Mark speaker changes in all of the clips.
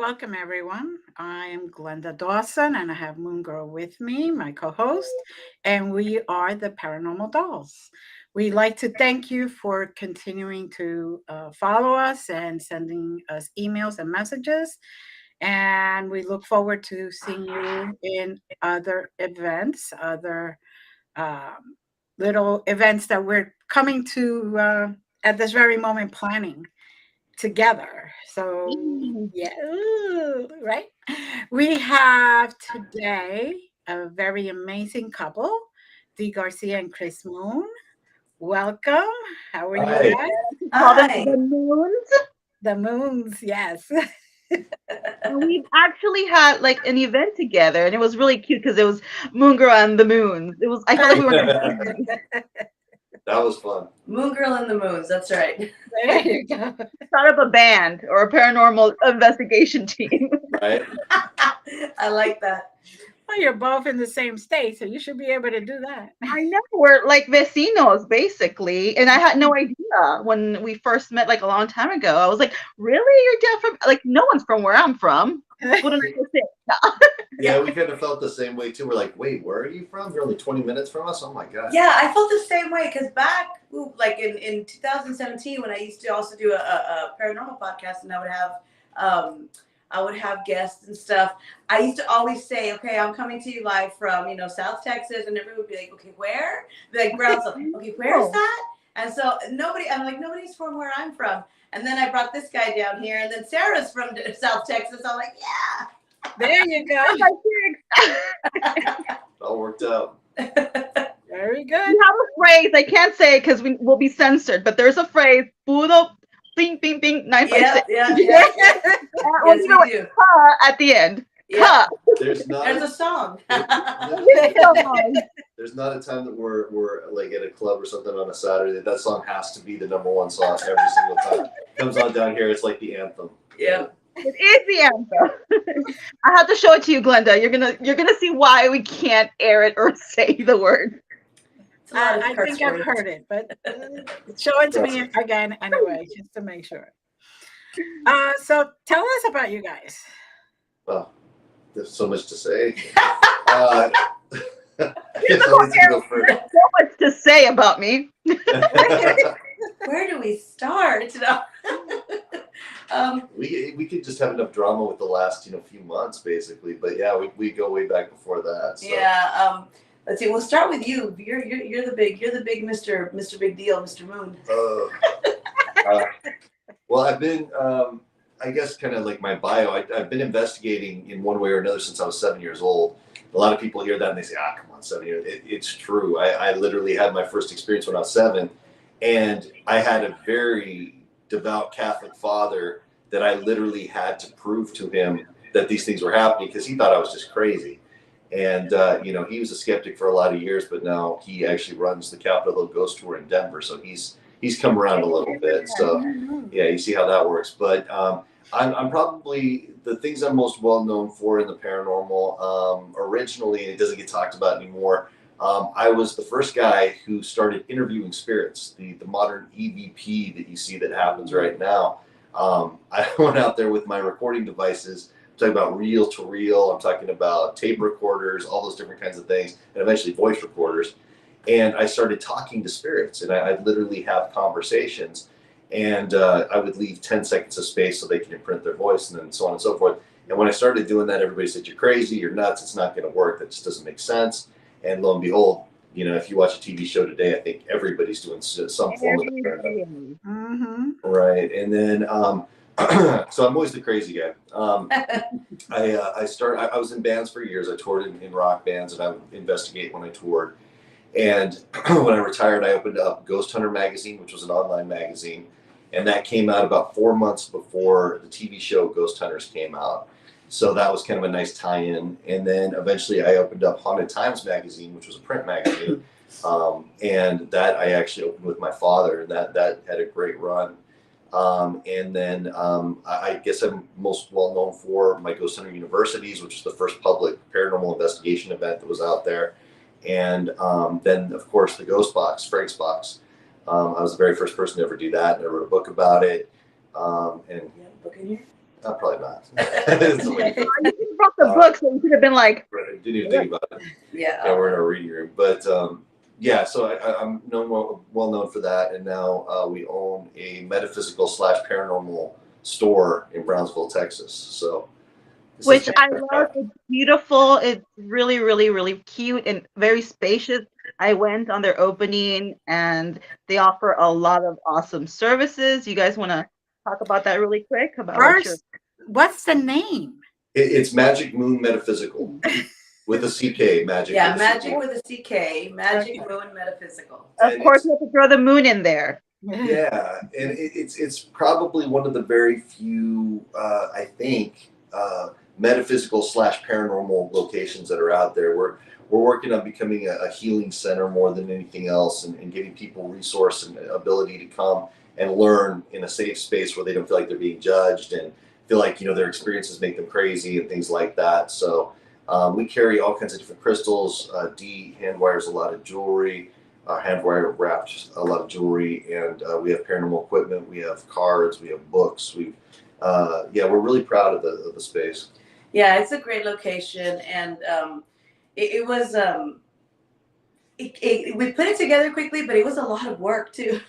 Speaker 1: welcome everyone. I am Glenda Dawson and I have Moongirl with me, my co host, and we are the Paranormal Dolls. We'd like to thank you for continuing to follow us and sending us emails and messages. And we look forward to seeing you in other events, other um, little events that we're coming to at this very moment planning together. So,
Speaker 2: Mm.
Speaker 1: yeah, right? We have today a very amazing couple, Dee Garcia and Chris Moon. Welcome. How are you
Speaker 3: Hi.
Speaker 1: guys?
Speaker 2: Call them
Speaker 4: Hi.
Speaker 2: the moons.
Speaker 1: The Moons, yes.
Speaker 2: And we've actually had like an event together, and it was really cute because it was Moongirl and the Moons. It was. I felt like we were in a
Speaker 3: That
Speaker 2: movie.
Speaker 3: was fun.
Speaker 4: Moongirl and the Moons, that's right.
Speaker 1: There you go.
Speaker 2: Start up a band or a paranormal investigation team.
Speaker 3: Right?
Speaker 4: I like that.
Speaker 1: Well, you're both in the same state, so you should be able to do that.
Speaker 2: I know we're like vecinos basically, and I had no idea when we first met like a long time ago. I was like, "Really, you're different?" Like, no one's from where I'm from. What did I just say?
Speaker 3: Yeah, we kind of felt the same way too. We're like, wait, where are you from? You're only 20 minutes from us? Oh my God.
Speaker 4: Yeah, I felt the same way because back, like in 2017, when I used to also do a paranormal podcast, and I would have guests and stuff. I used to always say, "Okay, I'm coming to you live from South Texas," and everyone would be like, "Okay, where?" Be like Brownsville. Okay, where's that? And so I'm like, nobody's from where I'm from. And then I brought this guy down here, and then Sarah's from South Texas. I'm like, yeah.
Speaker 1: There you go.
Speaker 3: It all worked out.
Speaker 1: Very good.
Speaker 2: We have a phrase I can't say because we will be censored, but there's a phrase, "Puro bing bing bing 956."
Speaker 4: Yeah.
Speaker 2: Yes,
Speaker 4: Yes, we do.
Speaker 2: at the end.
Speaker 4: Yeah.
Speaker 3: There's not
Speaker 4: There's a song.
Speaker 3: there's not a time that we're like at a club or something on a Saturday that song has to be the number one song every single time. Comes on down here, it's like the anthem.
Speaker 4: Yeah.
Speaker 2: It is the anthem. I have to show it to you, Glenda. You're gonna see why we can't air it or say the word.
Speaker 4: It's a lot of
Speaker 1: I
Speaker 4: curse
Speaker 1: think I've
Speaker 4: words.
Speaker 1: heard it, but show it to me again anyway, just to make sure. So tell us about you guys.
Speaker 3: Well, there's so much to say. I guess I'll let you go first.
Speaker 2: There's so much to say about me.
Speaker 4: Where do we start?
Speaker 3: We could just have enough drama with the last few months basically, but yeah, we go way back before that. So.
Speaker 4: Yeah. Let's see. We'll start with you. You're the big Mr. Big Deal, Mr. Moon.
Speaker 3: Well, I've been I guess kind of like my bio. I've been investigating in one way or another since I was 7 years old. A lot of people hear that and they say, come on, 7 years. It's true. I literally had my first experience when I was 7, and I had a very devout Catholic father that I literally had to prove to him that these things were happening because he thought I was just crazy. And, he was a skeptic for a lot of years, but now he actually runs the Capitol Hill Ghost Tour in Denver. So he's come around a little bit. So, yeah, you see how that works. But I'm probably the things I'm most well known for in the paranormal. Originally, and it doesn't get talked about anymore. I was the first guy who started interviewing spirits, the modern EVP that you see that happens right now. I went out there with my recording devices. I'm talking about reel to reel. I'm talking about tape recorders, all those different kinds of things, and eventually voice recorders. And I started talking to spirits, and I'd literally have conversations. And I would leave 10 seconds of space so they can imprint their voice, and then so on and so forth. And when I started doing that, everybody said, "You're crazy, you're nuts, it's not going to work, that just doesn't make sense." And lo and behold, if you watch a TV show today, I think everybody's doing some form of that.
Speaker 1: Mm-hmm.
Speaker 3: Right. And then, so I'm always the crazy guy. I was in bands for years. I toured in rock bands, and I would investigate when I toured. And when I retired, I opened up Ghost Hunter magazine, which was an online magazine. And that came out about 4 months before the TV show Ghost Hunters came out. So that was kind of a nice tie-in. And then eventually I opened up Haunted Times magazine, which was a print magazine. And that I actually opened with my father, and that had a great run. And then I guess I'm most well known for my Ghost Hunter Universities, which was the first public paranormal investigation event that was out there. And then, of course, the Ghost Box, Frank's Box. I was the very first person to ever do that, and I wrote a book about it. And
Speaker 4: You have a book in here?
Speaker 3: Probably not. It's a lady.
Speaker 2: You brought the book, so you could have been like,
Speaker 3: Right, didn't even think about it.
Speaker 4: Yeah.
Speaker 3: Yeah, we're in our reading room, but yeah. So I'm well known for that, and now we own a metaphysical / paranormal store in Brownsville, Texas. So,
Speaker 2: which I love. It's beautiful. It's really, really, really cute and very spacious. I went on their opening, and they offer a lot of awesome services. You guys want to talk about that really quick? About
Speaker 1: First, what's the name?
Speaker 3: It's Magic Moon Metaphysical with a CK. Magic.
Speaker 4: Yeah,
Speaker 3: with a
Speaker 4: magic
Speaker 3: CK.
Speaker 4: with a CK. Magic Moon Metaphysical.
Speaker 2: of course, you have to throw the moon in there.
Speaker 3: Yeah, and it's probably one of the very few, I think, metaphysical / paranormal locations that are out there. We're working on becoming a healing center more than anything else, and giving people resource and ability to come and learn in a safe space where they don't feel like they're being judged and feel like their experiences make them crazy and things like that. So we carry all kinds of different crystals. D hand wires a lot of jewelry. Hand wire wrapped a lot of jewelry, and we have paranormal equipment. We have cards. We have books. We're really proud of the space.
Speaker 4: Yeah, it's a great location, and it was we put it together quickly, but it was a lot of work too.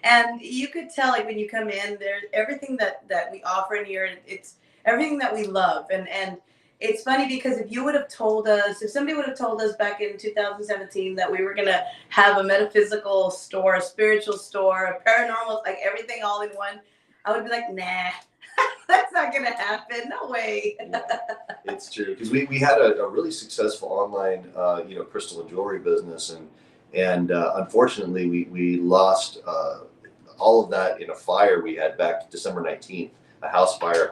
Speaker 4: And you could tell, like, when you come in, there's everything that we offer in here. It's everything that we love, and it's funny because if somebody would have told us back in 2017 that we were going to have a metaphysical store, a spiritual store, a paranormal, like everything all in one, I would be like, nah, that's not going to happen. No way.
Speaker 3: It's true, because we had a really successful online crystal and jewelry business, and unfortunately we lost all of that in a fire we had back December 19th. A house fire,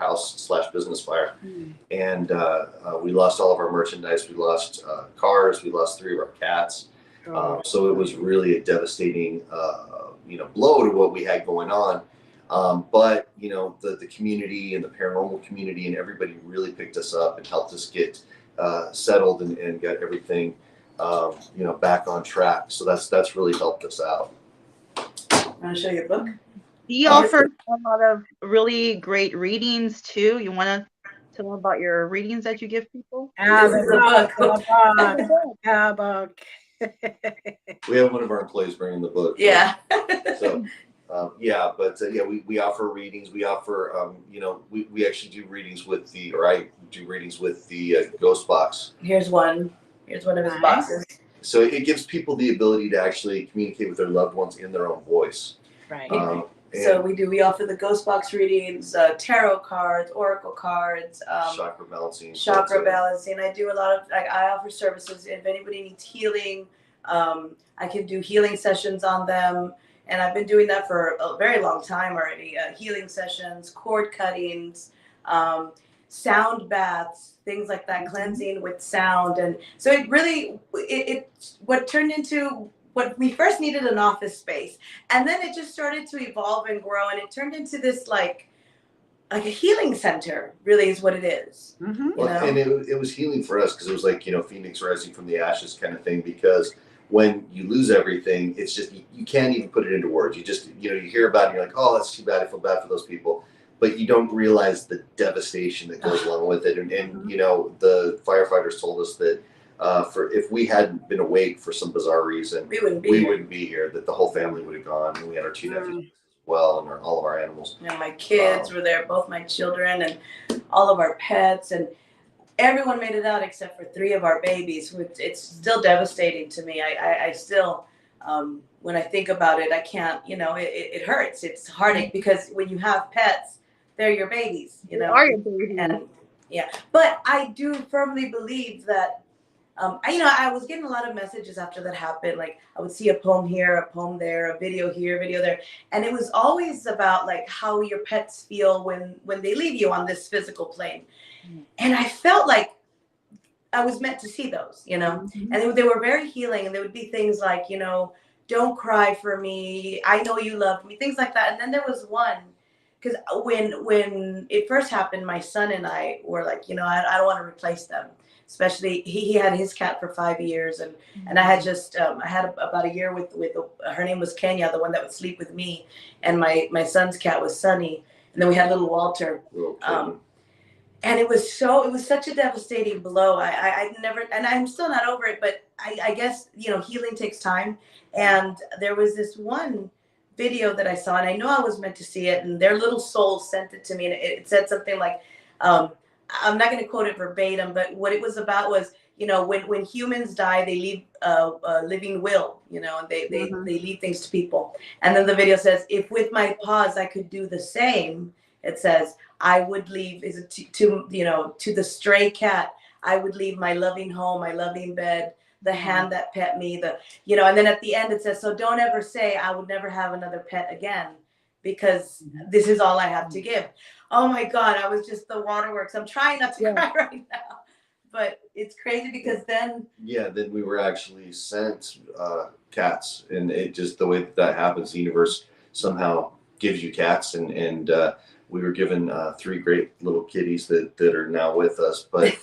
Speaker 3: / business fire. And we lost all of our merchandise. We lost cars. We lost 3 of our cats. So it was really a devastating, blow to what we had going on. But the community and the paranormal community and everybody really picked us up and helped us get settled and get everything, back on track. So that's really helped us out.
Speaker 4: Want to show you a book?
Speaker 2: You offer a lot of really great readings too. You want to tell them about your readings that you give people?
Speaker 1: The book.
Speaker 3: We have one of our employees bringing the book.
Speaker 4: Yeah.
Speaker 3: So, we offer readings. We offer, we actually do readings I do readings with the Ghost Box.
Speaker 4: Here's one of his boxes.
Speaker 3: So it gives people the ability to actually communicate with their loved ones in their own voice.
Speaker 1: Right.
Speaker 4: So we offer the Ghost Box readings, tarot cards, oracle cards,
Speaker 3: chakra balancing.
Speaker 4: I do a lot of, I offer services. If anybody needs healing, I can do healing sessions on them. And I've been doing that for a very long time already. Healing sessions, cord cuttings, sound baths, things like that, cleansing with sound. And so it really, what turned into what we first needed an office space, and then it just started to evolve and grow, and it turned into this like a healing center. Really, is what it is.
Speaker 1: Mm-hmm.
Speaker 3: Well, and it was healing for us because it was like Phoenix rising from the ashes kind of thing. Because when you lose everything, it's just you can't even put it into words. You just you hear about it, and you're like, oh, that's too bad. I feel bad for those people, but you don't realize the devastation that goes along with it. And the firefighters told us that. If we hadn't been awake for some bizarre reason, we wouldn't be here. That the whole family would have gone, and we had our 2 nephews as well, and all of our animals.
Speaker 4: And my kids were there, both my children, and all of our pets, and everyone made it out except for 3 of our babies. It's still devastating to me. I still, when I think about it, I can't. It hurts. It's heartache because when you have pets, they're your babies.
Speaker 2: They are your babies.
Speaker 4: And but I do firmly believe that. I was getting a lot of messages after that happened. Like I would see a poem here, a poem there, a video here, a video there. And it was always about like how your pets feel when they leave you on this physical plane. And I felt like I was meant to see those,
Speaker 1: Mm-hmm.
Speaker 4: and they were very healing. And there would be things like, don't cry for me. I know you love me, things like that. And then there was one, because when it first happened, my son and I were like, I don't want to replace them. Especially he had his cat for 5 years, and I had just I had about a year with her name was Kenya, the one that would sleep with me, and my son's cat was Sunny, and then we had little Walter.
Speaker 3: Okay.
Speaker 4: And it was such a devastating blow. I never, and I'm still not over it, but I guess, healing takes time. And there was this one video that I saw, and I know I was meant to see it, and their little soul sent it to me, and it said something like, I'm not going to quote it verbatim, but what it was about was, when humans die, they leave a living will, and they leave things to people. And then the video says, if with my paws I could do the same, it says, I would leave to the stray cat, I would leave my loving home, my loving bed, the hand that pet me, and then at the end it says, so don't ever say I would never have another pet again, because this is all I have to give. Oh my God, I was just the waterworks. I'm trying not to cry right now, but it's crazy because then.
Speaker 3: Yeah, then we were actually sent cats, and it just, the way that happens, the universe somehow gives you cats, and we were given 3 great little kitties that are now with us. But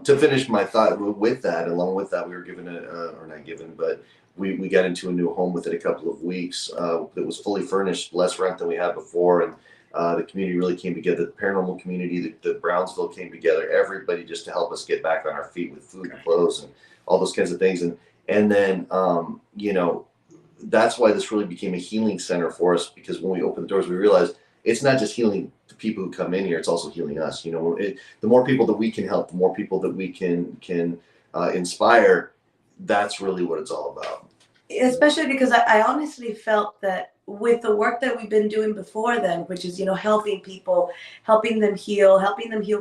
Speaker 3: to finish my thought with that, along with that, we were given or not given, but we got into a new home within a couple of weeks that was fully furnished, less rent than we had before, and the community really came together. The paranormal community, the Brownsville came together, everybody just to help us get back on our feet with food and clothes and all those kinds of things. And then, that's why this really became a healing center for us, because when we opened the doors, we realized it's not just healing the people who come in here, it's also healing us. The more people that we can help, the more people that we can inspire, that's really what it's all about.
Speaker 4: Especially because I honestly felt that with the work that we've been doing before then, which is, helping people, helping them heal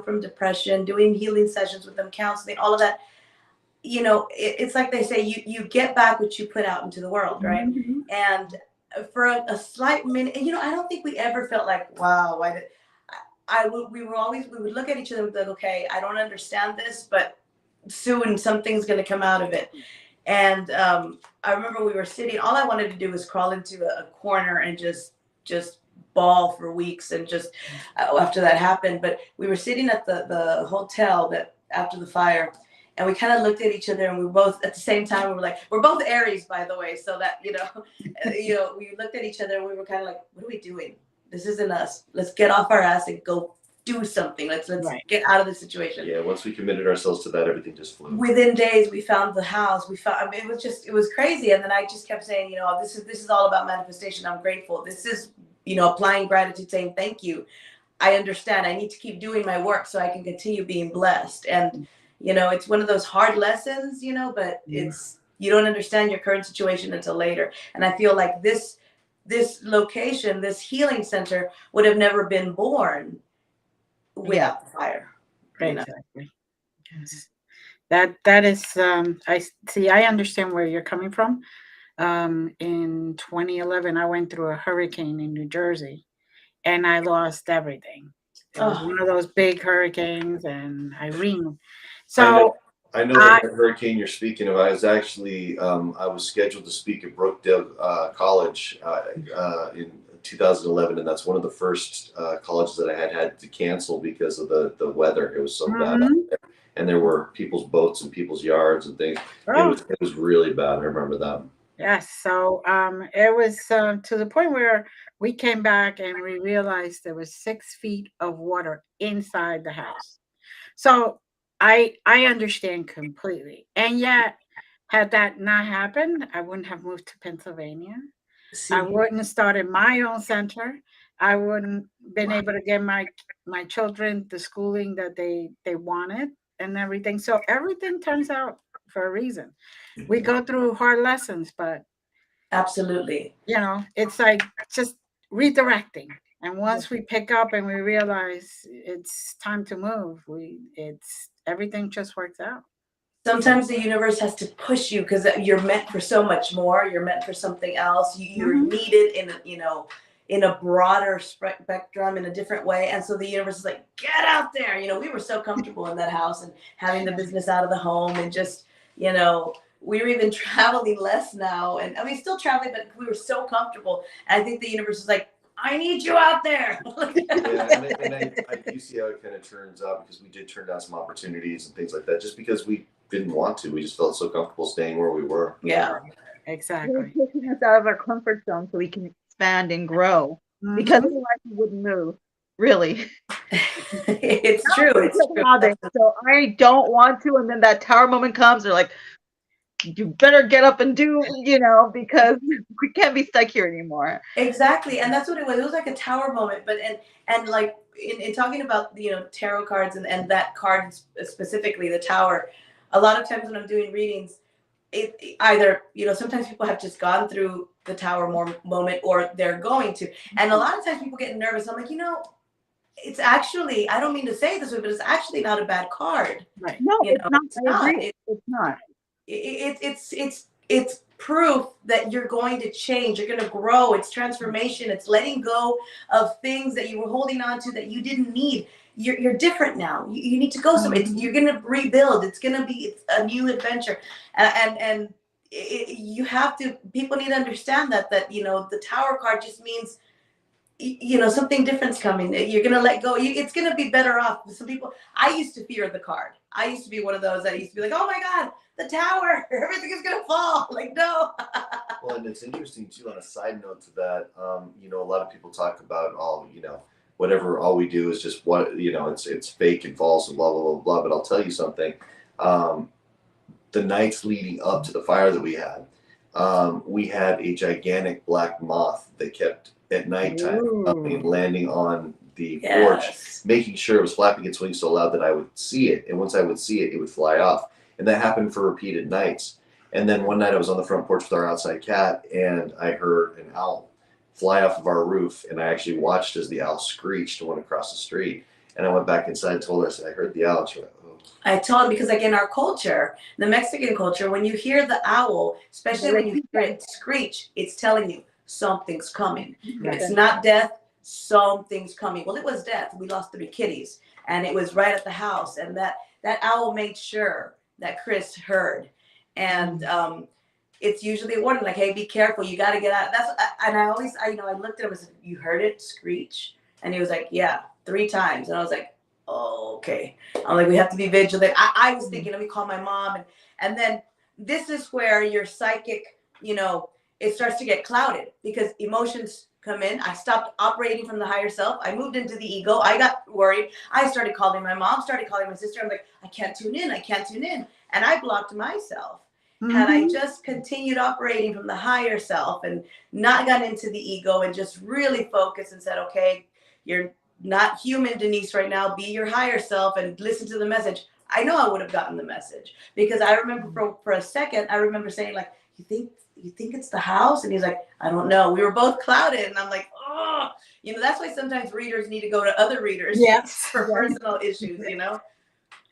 Speaker 4: from depression, doing healing sessions with them, counseling, all of that, it's like they say, you get back what you put out into the world, right? Mm-hmm. And for a slight minute, I don't think we ever felt like, wow, why did we would look at each other and be like, okay, I don't understand this, but soon something's going to come out of it. And I remember we were sitting, all I wanted to do was crawl into a corner and just bawl for weeks, and just after that happened. But we were sitting at the hotel that after the fire, and we kind of looked at each other, and we both at the same time, we were like, we're both Aries, by the way, so that we looked at each other and we were kind of like, what are we doing? This isn't us. Let's get off our ass and go do something. Let's get out of the situation.
Speaker 3: Yeah, once we committed ourselves to that, everything just flew.
Speaker 4: Within days, we found the house. It was crazy. And then I just kept saying, this is all about manifestation. I'm grateful. This is, applying gratitude, saying thank you. I understand. I need to keep doing my work so I can continue being blessed. And it's one of those hard lessons, but it's, you don't understand your current situation until later. And I feel like this location, this healing center, would have never been born without the fire.
Speaker 1: Exactly. Yes. That is, I understand where you're coming from. In 2011, I went through a hurricane in New Jersey, and I lost everything. It was one of those big hurricanes, and Irene. So
Speaker 3: I know that hurricane you're speaking of. I was actually I was scheduled to speak at Brookdale College in 2011, and that's one of the first colleges that I had to cancel because of the weather. It was so bad out there, and there were people's boats and people's yards and things. It was really bad. I remember that.
Speaker 1: Yes. So it was to the point where we came back and we realized there was 6 feet of water inside the house. So I understand completely. And yet, had that not happened, I wouldn't have moved to Pennsylvania. I wouldn't have started my own center. I wouldn't been able to get my children the schooling that they wanted and everything. So everything turns out for a reason. We go through hard lessons, but
Speaker 4: absolutely,
Speaker 1: it's like just redirecting. And once we pick up and we realize it's time to move, everything just works out.
Speaker 4: Sometimes the universe has to push you because you're meant for so much more. You're meant for something else. You're needed in a broader spectrum, in a different way. And so the universe is like, get out there. We were so comfortable in that house and having the business out of the home, and just, we're even traveling less now. And I mean, still traveling, but we were so comfortable. And I think the universe is like, I need you out there.
Speaker 3: and I do see how it kind of turns out, because we did turn down some opportunities and things like that just because we didn't want to. We just felt so comfortable staying where we were.
Speaker 4: Yeah,
Speaker 1: exactly.
Speaker 2: We're pushing us out of our comfort zone so we can expand and grow, because otherwise we wouldn't move. Really.
Speaker 4: It's true. It's true.
Speaker 2: Habit. So I don't want to, and then that tower moment comes. They're like, you better get up and do, because we can't be stuck here anymore.
Speaker 4: Exactly, and that's what it was. It was like a tower moment, but and like in talking about tarot cards and that card specifically, the tower. A lot of times when I'm doing readings, it either sometimes people have just gone through the tower moment or they're going to, and a lot of times people get nervous. I'm like, it's actually, I don't mean to say it this way, but it's actually not a bad card.
Speaker 1: Right.
Speaker 2: No, it's not.
Speaker 4: It's
Speaker 2: I
Speaker 4: not.
Speaker 2: agree. It's not.
Speaker 4: It's proof that you're going to change. You're going to grow. It's transformation. It's letting go of things that you were holding on to that you didn't need. You're different now. You need to go somewhere. You're going to rebuild. It's a new adventure, and you have to. People need to understand that the tower card just means something different's coming. You're gonna let go. It's gonna be better off. Some people. I used to fear the card. I used to be one of those that used to be like, oh my god, the tower, everything is gonna fall. Like, no.
Speaker 3: Well, and it's interesting too. On a side note to that, a lot of people talk about whatever. All we do is just it's fake and false and blah blah blah blah. But I'll tell you something. The nights leading up to the fire that we had a gigantic black moth that kept at nighttime landing on the porch, making sure it was flapping its wings so loud that I would see it. And once I would see it, it would fly off. And that happened for repeated nights. And then one night I was on the front porch with our outside cat, and I heard an owl fly off of our roof. And I actually watched as the owl screeched and went across the street. And I went back inside and told her, I said, I heard the owl. And she went, oh.
Speaker 4: I told him, because like in our culture, the Mexican culture, when you hear the owl, especially when you hear it screech, it's telling you something's coming.
Speaker 1: Right.
Speaker 4: It's not death, something's coming. Well, it was death. We lost 3 kitties, and it was right at the house. And that owl made sure that Chris heard. And it's usually a warning, like, hey, be careful. You got to get out. And I always, I looked at him and said, you heard it screech? And he was like, yeah, 3 times. And I was like, oh, okay. I'm like, we have to be vigilant. I was thinking, let me call my mom. And then this is where your psychic, it starts to get clouded because emotions come in. I stopped operating from the higher self. I moved into the ego. I got worried. I started calling my mom, started calling my sister. I'm like, I can't tune in. And I blocked myself. Had I just continued operating from the higher self and not gotten into the ego and just really focused and said, okay, you're not human, Denise, right now. Be your higher self and listen to the message. I know I would have gotten the message, because I remember for a second, I remember saying, like, you think it's the house? And he's like, I don't know. We were both clouded. And I'm like, oh, that's why sometimes readers need to go to other readers for personal issues,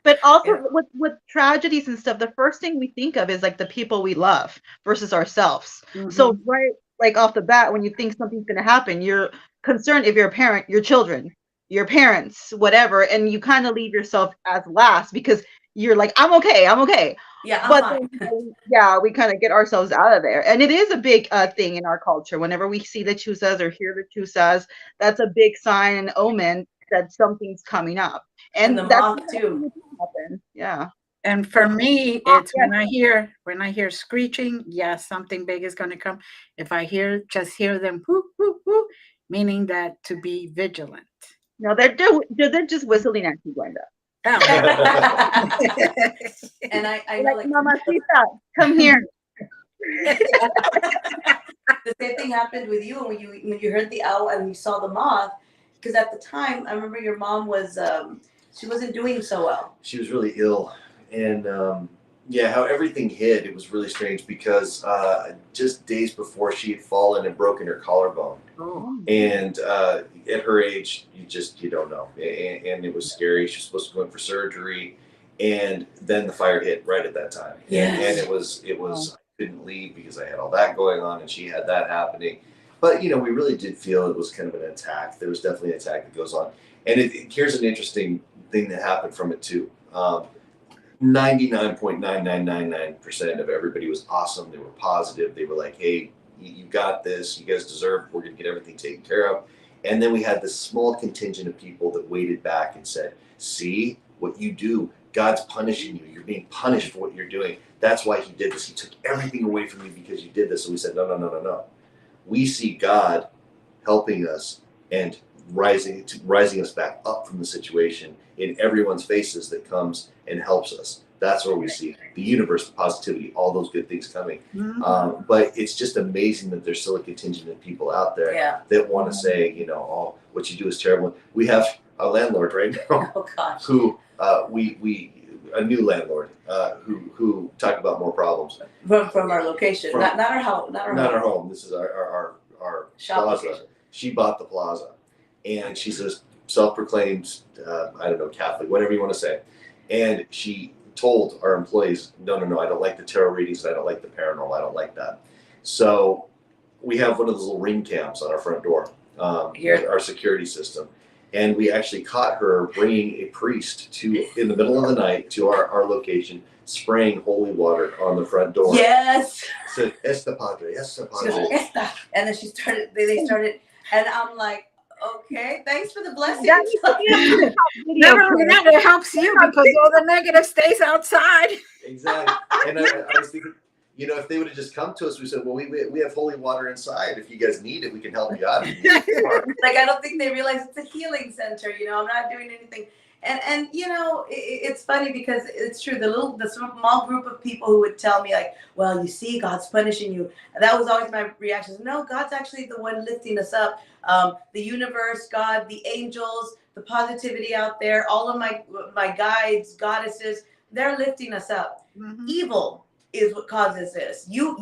Speaker 2: But also with tragedies and stuff, the first thing we think of is like the people we love versus ourselves. So right, like off the bat, when you think something's going to happen, you're concerned if you're a parent, your children, your parents, whatever, and you kind of leave yourself as last because you're like, I'm okay.
Speaker 4: Yeah,
Speaker 2: but then, we kind of get ourselves out of there, and it is a big thing in our culture. Whenever we see the chusas or hear the chusas, that's a big sign and omen that something's coming up, and
Speaker 4: the
Speaker 2: that's
Speaker 4: moth too.
Speaker 2: Happen. Yeah.
Speaker 1: And for me, it's when I hear screeching, something big is going to come. If I just hear them whoo whoo whoo, meaning that to be vigilant.
Speaker 2: No, they're just whistling at you, Glenda.
Speaker 1: Oh.
Speaker 4: And I know, like,
Speaker 2: Mamacita, come here.
Speaker 4: The same thing happened with you when you heard the owl and you saw the moth, because at the time I remember your mom was she wasn't doing so well.
Speaker 3: She was really ill, and how everything hit, it was really strange because just days before she had fallen and broken her collarbone.
Speaker 1: Oh.
Speaker 3: And at her age, you don't know, and it was scary. She was supposed to go in for surgery, and then the fire hit right at that time.
Speaker 4: Yes.
Speaker 3: And it was I couldn't leave because I had all that going on, and she had that happening. But we really did feel it was kind of an attack. There was definitely an attack that goes on. And here's an interesting thing that happened from it too. 99.9999% of everybody was awesome. They were positive. They were like, hey, you got this. You guys deserve. We're going to get everything taken care of. And then we had this small contingent of people that waited back and said, see what you do. God's punishing you. You're being punished for what you're doing. That's why he did this. He took everything away from you because you did this. So we said, no. We see God helping us, and rising us back up from the situation in everyone's faces that comes and helps us. That's where we see the universe, positivity, all those good things coming. But it's just amazing that there's still a contingent of people out there that want to say, you know, oh, what you do is terrible. We have a landlord right now who a new landlord who talk about more problems
Speaker 4: from our location, not our house, not our home.
Speaker 3: This is our
Speaker 4: Shop
Speaker 3: plaza.
Speaker 4: location.
Speaker 3: She bought the plaza, and she's a self-proclaimed I don't know, Catholic, whatever you want to say, and she told our employees, no, I don't like the tarot readings, I don't like the paranormal, I don't like that. So we have one of those little ring cams on our front door, our security system. And we actually caught her bringing a priest in the middle of the night to our location, spraying holy water on the front door.
Speaker 4: Yes.
Speaker 3: Said, Esta Padre, Esta
Speaker 4: She goes,
Speaker 3: Padre.
Speaker 4: Esta. And then they started, and I'm like, okay, thanks for the blessing.
Speaker 1: Never only that, it helps you because all the negative stays outside.
Speaker 3: Exactly. And I was thinking, you know, if they would have just come to us, we said, well, we have holy water inside. If you guys need it, we can help you out.
Speaker 4: Like, I don't think they realize it's a healing center. You know, I'm not doing anything. And you know, it's funny because it's true. The small group of people who would tell me like, well, you see, God's punishing you. That was always my reaction. No, God's actually the one lifting us up. The universe, God, the angels, the positivity out there, all of my guides, goddesses, they're lifting us up. Evil is what causes this. You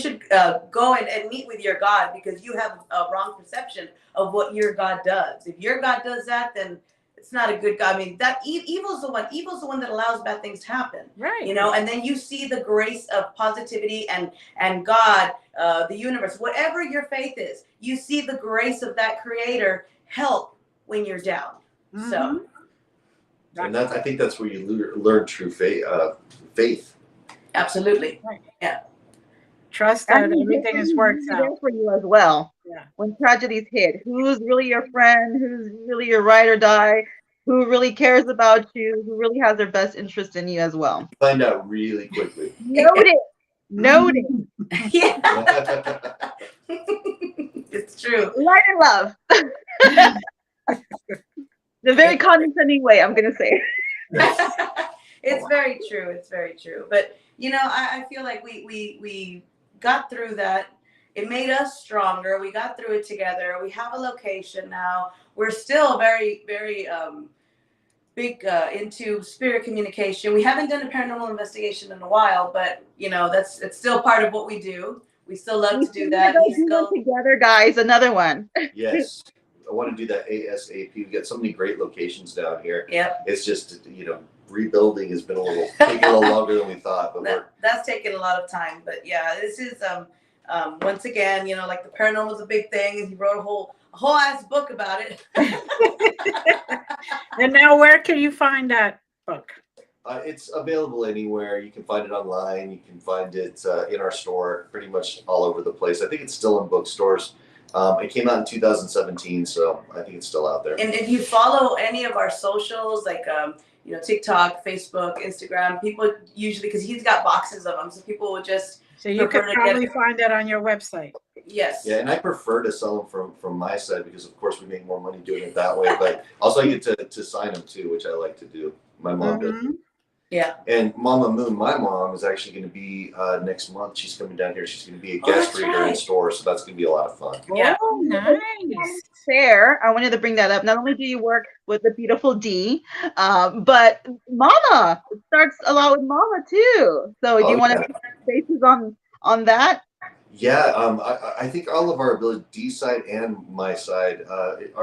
Speaker 4: should go and meet with your God because you have a wrong perception of what your God does. If your God does that, then it's not a good God. I mean, that evil's the one that allows bad things to happen.
Speaker 1: Right.
Speaker 4: You know, and then you see the grace of positivity and God, the universe, whatever your faith is, you see the grace of that creator help when you're down. So.
Speaker 3: And I think that's where you learn true faith.
Speaker 4: Absolutely.
Speaker 1: Right.
Speaker 4: Yeah.
Speaker 1: Trust that everything is worked out
Speaker 2: there for you as well.
Speaker 1: Yeah.
Speaker 2: When tragedies hit, who's really your friend? Who's really your ride or die? Who really cares about you? Who really has their best interest in you as well?
Speaker 3: Find out really quickly.
Speaker 2: Noted.
Speaker 4: Yeah. It's true.
Speaker 2: Light and love. The very condescending way, I'm gonna say.
Speaker 4: It's very true. It's very true. But you know, I feel like we got through that. It made us stronger. We got through it together. We have a location now. We're still very, very big into spirit communication. We haven't done a paranormal investigation in a while, but you know, it's still part of what we do. We still love to do that.
Speaker 2: Together, guys. Another one.
Speaker 3: Yes. I want to do that ASAP. We got so many great locations down here.
Speaker 4: Yep.
Speaker 3: It's just, you know, rebuilding has been taking a little longer than we thought, but
Speaker 4: that's taken a lot of time. But yeah, this is once again, you know, like the paranormal is a big thing, and he wrote a whole ass book about it.
Speaker 1: And now, where can you find that book?
Speaker 3: It's available anywhere. You can find it online. You can find it in our store, pretty much all over the place. I think it's still in bookstores. It came out in 2017, so I think it's still out there. And
Speaker 4: if you follow any of our socials, like you know, TikTok, Facebook, Instagram, people usually, because he's got boxes of them, so people will just.
Speaker 1: So you can probably find that on your website.
Speaker 4: Yes.
Speaker 3: Yeah, and I prefer to sell them from my side because, of course, we make more money doing it that way. But also, I get to sign them too, which I like to do. My mom does.
Speaker 4: Yeah.
Speaker 3: And Mama Moon, my mom, is actually going to be next month. She's coming down here. She's going to be a guest reader in store, so that's going to be a lot of fun.
Speaker 4: Yeah.
Speaker 1: Oh, nice.
Speaker 2: Fair. I wanted to bring that up. Not only do you work with the beautiful D, but Mama starts a lot with Mama too. So do you want to put faces on that?
Speaker 3: Yeah, I think all of our ability, D side and my side,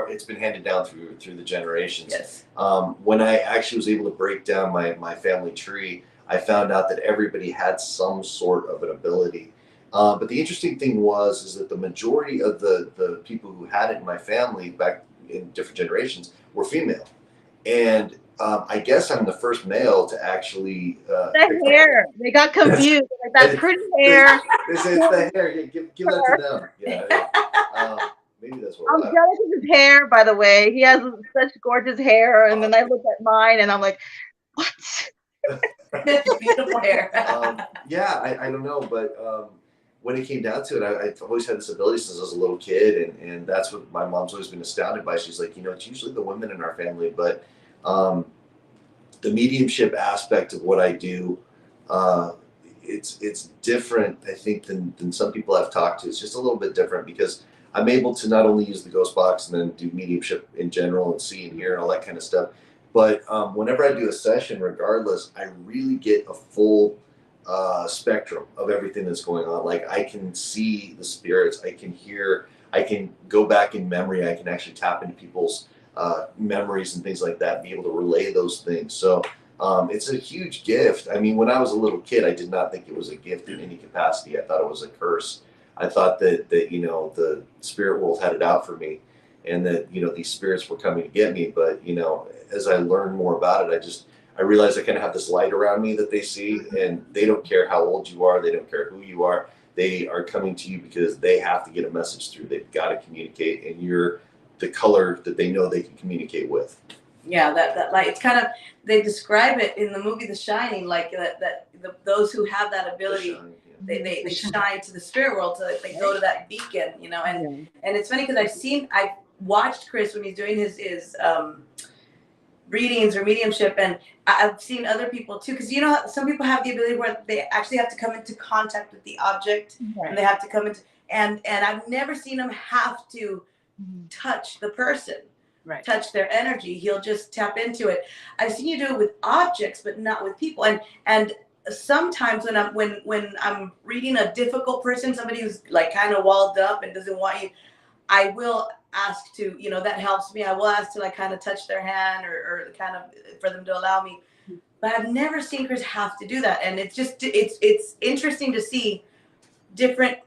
Speaker 3: it's been handed down through the generations.
Speaker 4: Yes.
Speaker 3: When I actually was able to break down my family tree, I found out that everybody had some sort of an ability. But the interesting thing is that the majority of the people who had it in my family back in different generations were female. And I guess I'm the first male to actually.
Speaker 2: The hair. They got confused. Like that pretty hair.
Speaker 3: It's the hair. Yeah, give that to them. Yeah. Maybe that's what.
Speaker 2: I'm jealous of his hair, by the way. He has such gorgeous hair, and then I look at mine, and I'm like, what?
Speaker 4: Beautiful hair.
Speaker 3: Yeah, I don't know, but when it came down to it, I've always had this ability since I was a little kid, and that's what my mom's always been astounded by. She's like, it's usually the women in our family, but the mediumship aspect of what I do, it's different, I think, than some people I've talked to. It's just a little bit different because I'm able to not only use the ghost box and then do mediumship in general and see and hear and all that kind of stuff, but whenever I do a session, regardless, I really get a full spectrum of everything that's going on. Like I can see the spirits, I can hear, I can go back in memory, I can actually tap into people's memories and things like that, be able to relay those things. So it's a huge gift. I mean, when I was a little kid, I did not think it was a gift in any capacity. I thought it was a curse. I thought that the spirit world had it out for me, and that these spirits were coming to get me. But as I learned more about it, I realized I kind of have this light around me that they see, and they don't care how old you are, they don't care who you are. They are coming to you because they have to get a message through. They've got to communicate, and you're the color that they know they can communicate with.
Speaker 4: Yeah, that light. It's kind of, they describe it in the movie The Shining, like those who have that ability, they shine to the spirit world, so they go to that beacon, and it's funny because I've watched Chris when he's doing his readings or mediumship, and I've seen other people too, because some people have the ability where they actually have to come into contact with the object, and they have to come into, and I've never seen them have to touch the person, touch their energy. He'll just tap into it. I've seen you do it with objects, but not with people, and sometimes when I'm reading a difficult person, somebody who's like kind of walled up and doesn't want you, I will ask to, that helps me. I will ask to like kind of touch their hand or kind of for them to allow me. But I've never seen Chris have to do that. And it's interesting to see different,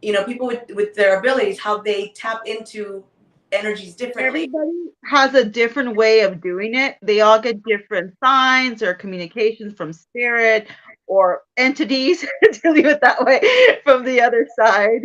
Speaker 4: people with their abilities, how they tap into energies differently.
Speaker 2: Everybody has a different way of doing it. They all get different signs or communications from spirit or entities, to leave it that way, from the other side.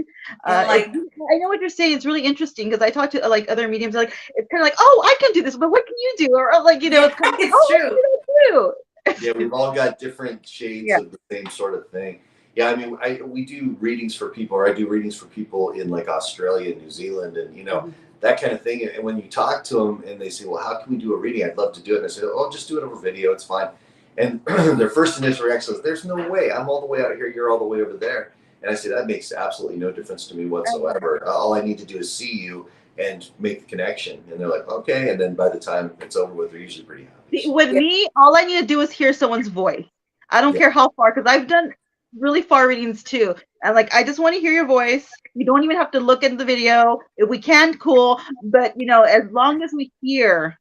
Speaker 2: I know what you're saying. It's really interesting because I talk to like other mediums. Like it's kind of like, oh, I can do this, but what can you do? Or like it's kind of like, oh,
Speaker 4: true.
Speaker 2: Too.
Speaker 3: Yeah, we've all got different shades of the same sort of thing. Yeah, I mean, we do readings for people, or I do readings for people in like Australia, New Zealand, and that kind of thing. And when you talk to them and they say, well, how can we do a reading? I'd love to do it. And I say, oh, just do it over video. It's fine. And their first initial reaction is, there's no way. I'm all the way out here. You're all the way over there. And I say, that makes absolutely no difference to me whatsoever. All I need to do is see you and make the connection. And they're like, okay. And then by the time it's over with, they're usually pretty happy.
Speaker 2: With me, all I need to do is hear someone's voice. I don't care how far, because I've done really far readings too. And like, I just want to hear your voice. You don't even have to look at the video. If we can, cool. But as long as we hear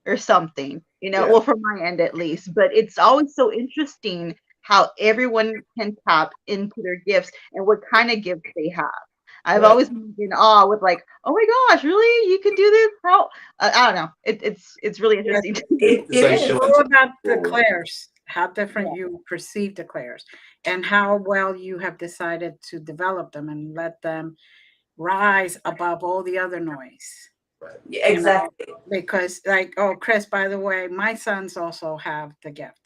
Speaker 2: or something, well, from my end at least. But it's always so interesting how everyone can tap into their gifts and what kind of gifts they have. I've always been in awe with like, oh my gosh, really? You can do this? How? I don't know. It's really interesting.
Speaker 1: It's all about the clairs, how different you perceive the clairs, and how well you have decided to develop them and let them rise above all the other noise.
Speaker 3: Right.
Speaker 4: Yeah, exactly.
Speaker 1: Because like, oh, Chris, by the way, my sons also have the gift.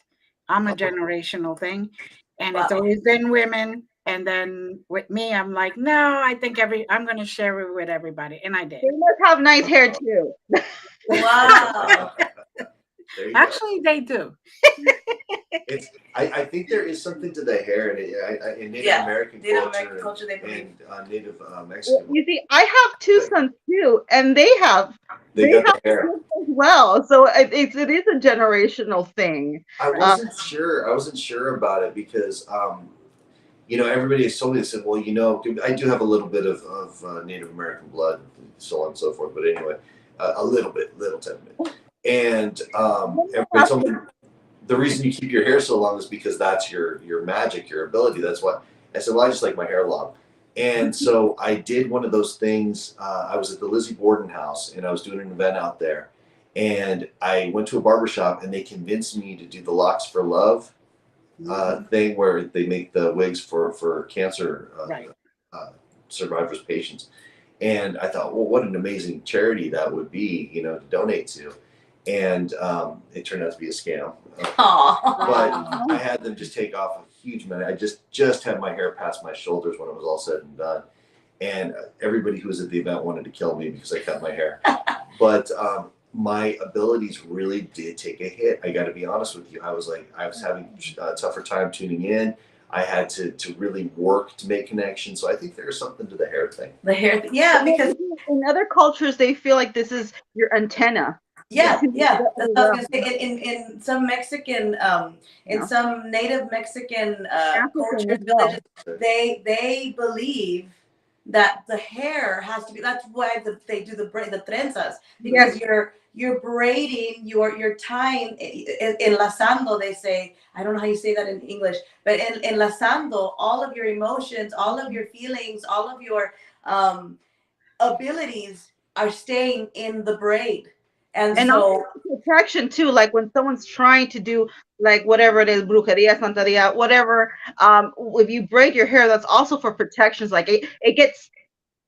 Speaker 1: I'm a generational thing, and it's always been women. And then with me, I'm like, no, I think I'm going to share it with everybody. And I did.
Speaker 2: They must have nice hair too.
Speaker 4: Wow.
Speaker 3: Actually,
Speaker 1: they do.
Speaker 3: I think there is something to the hair in Native American culture and Native Mexican.
Speaker 2: You see, I have two sons too, and they have
Speaker 3: got the hair
Speaker 2: as well. So it is a generational thing.
Speaker 3: I wasn't sure about it because everybody has told me, they said, well, I do have a little bit of Native American blood, so on and so forth. But anyway, a little 10 bit. And everybody told me the reason you keep your hair so long is because that's your magic, your ability. That's what I said. Well, I just like my hair long. And so I did one of those things. I was at the Lizzie Borden house and I was doing an event out there. And I went to a barbershop and they convinced me to do the Locks for Love thing where they make the wigs for cancer survivors, patients. And I thought, well, what an amazing charity that would be, to donate to. And it turned out to be a scam. But I had them just take off a huge amount. I just had my hair past my shoulders when it was all said and done, and everybody who was at the event wanted to kill me because I cut my hair. But my abilities really did take a hit. I got to be honest with you. I was having a tougher time tuning in. I had to really work to make connections. So I think there's something to the hair thing.
Speaker 4: The hair, yeah, because
Speaker 2: in other cultures they feel like this is your antenna.
Speaker 4: yeah. That's what I was gonna say. In some Mexican, in some native Mexican cultures, religions, they believe that the hair has to be. That's why they do the trenzas, because you're braiding, you're tying, enlazando. They say, I don't know how you say that in English, but enlazando all of your emotions, all of your feelings, all of your abilities are staying in the braid. And so
Speaker 2: protection too, like when someone's trying to do like whatever it is, brujeria, santeria, whatever, if you braid your hair, that's also for protections. Like it gets,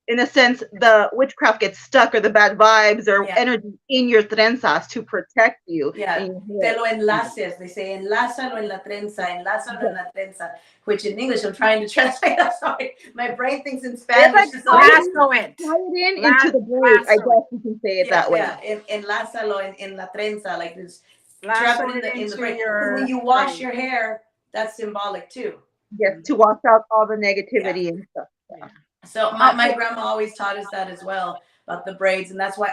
Speaker 2: in a sense, the witchcraft gets stuck, or the bad vibes or energy in your trenzas to protect you.
Speaker 4: Yeah, te lo enlaces. They say, enlázalo en la trenza, enlázalo en la trenza, which in English, I'm trying to translate. I'm sorry. My brain thinks in Spanish.
Speaker 1: Lasso it.
Speaker 2: Tie it into the braid. I guess you can say it that way.
Speaker 4: Yeah, enlázalo en la trenza, like this.
Speaker 1: Lasso
Speaker 4: Trap it in the braid. When you
Speaker 1: braid.
Speaker 4: wash your hair, that's symbolic too.
Speaker 2: Yes, to wash out all the negativity and stuff.
Speaker 1: Yeah.
Speaker 4: So my grandma always taught us that as well, about the braids. And that's why,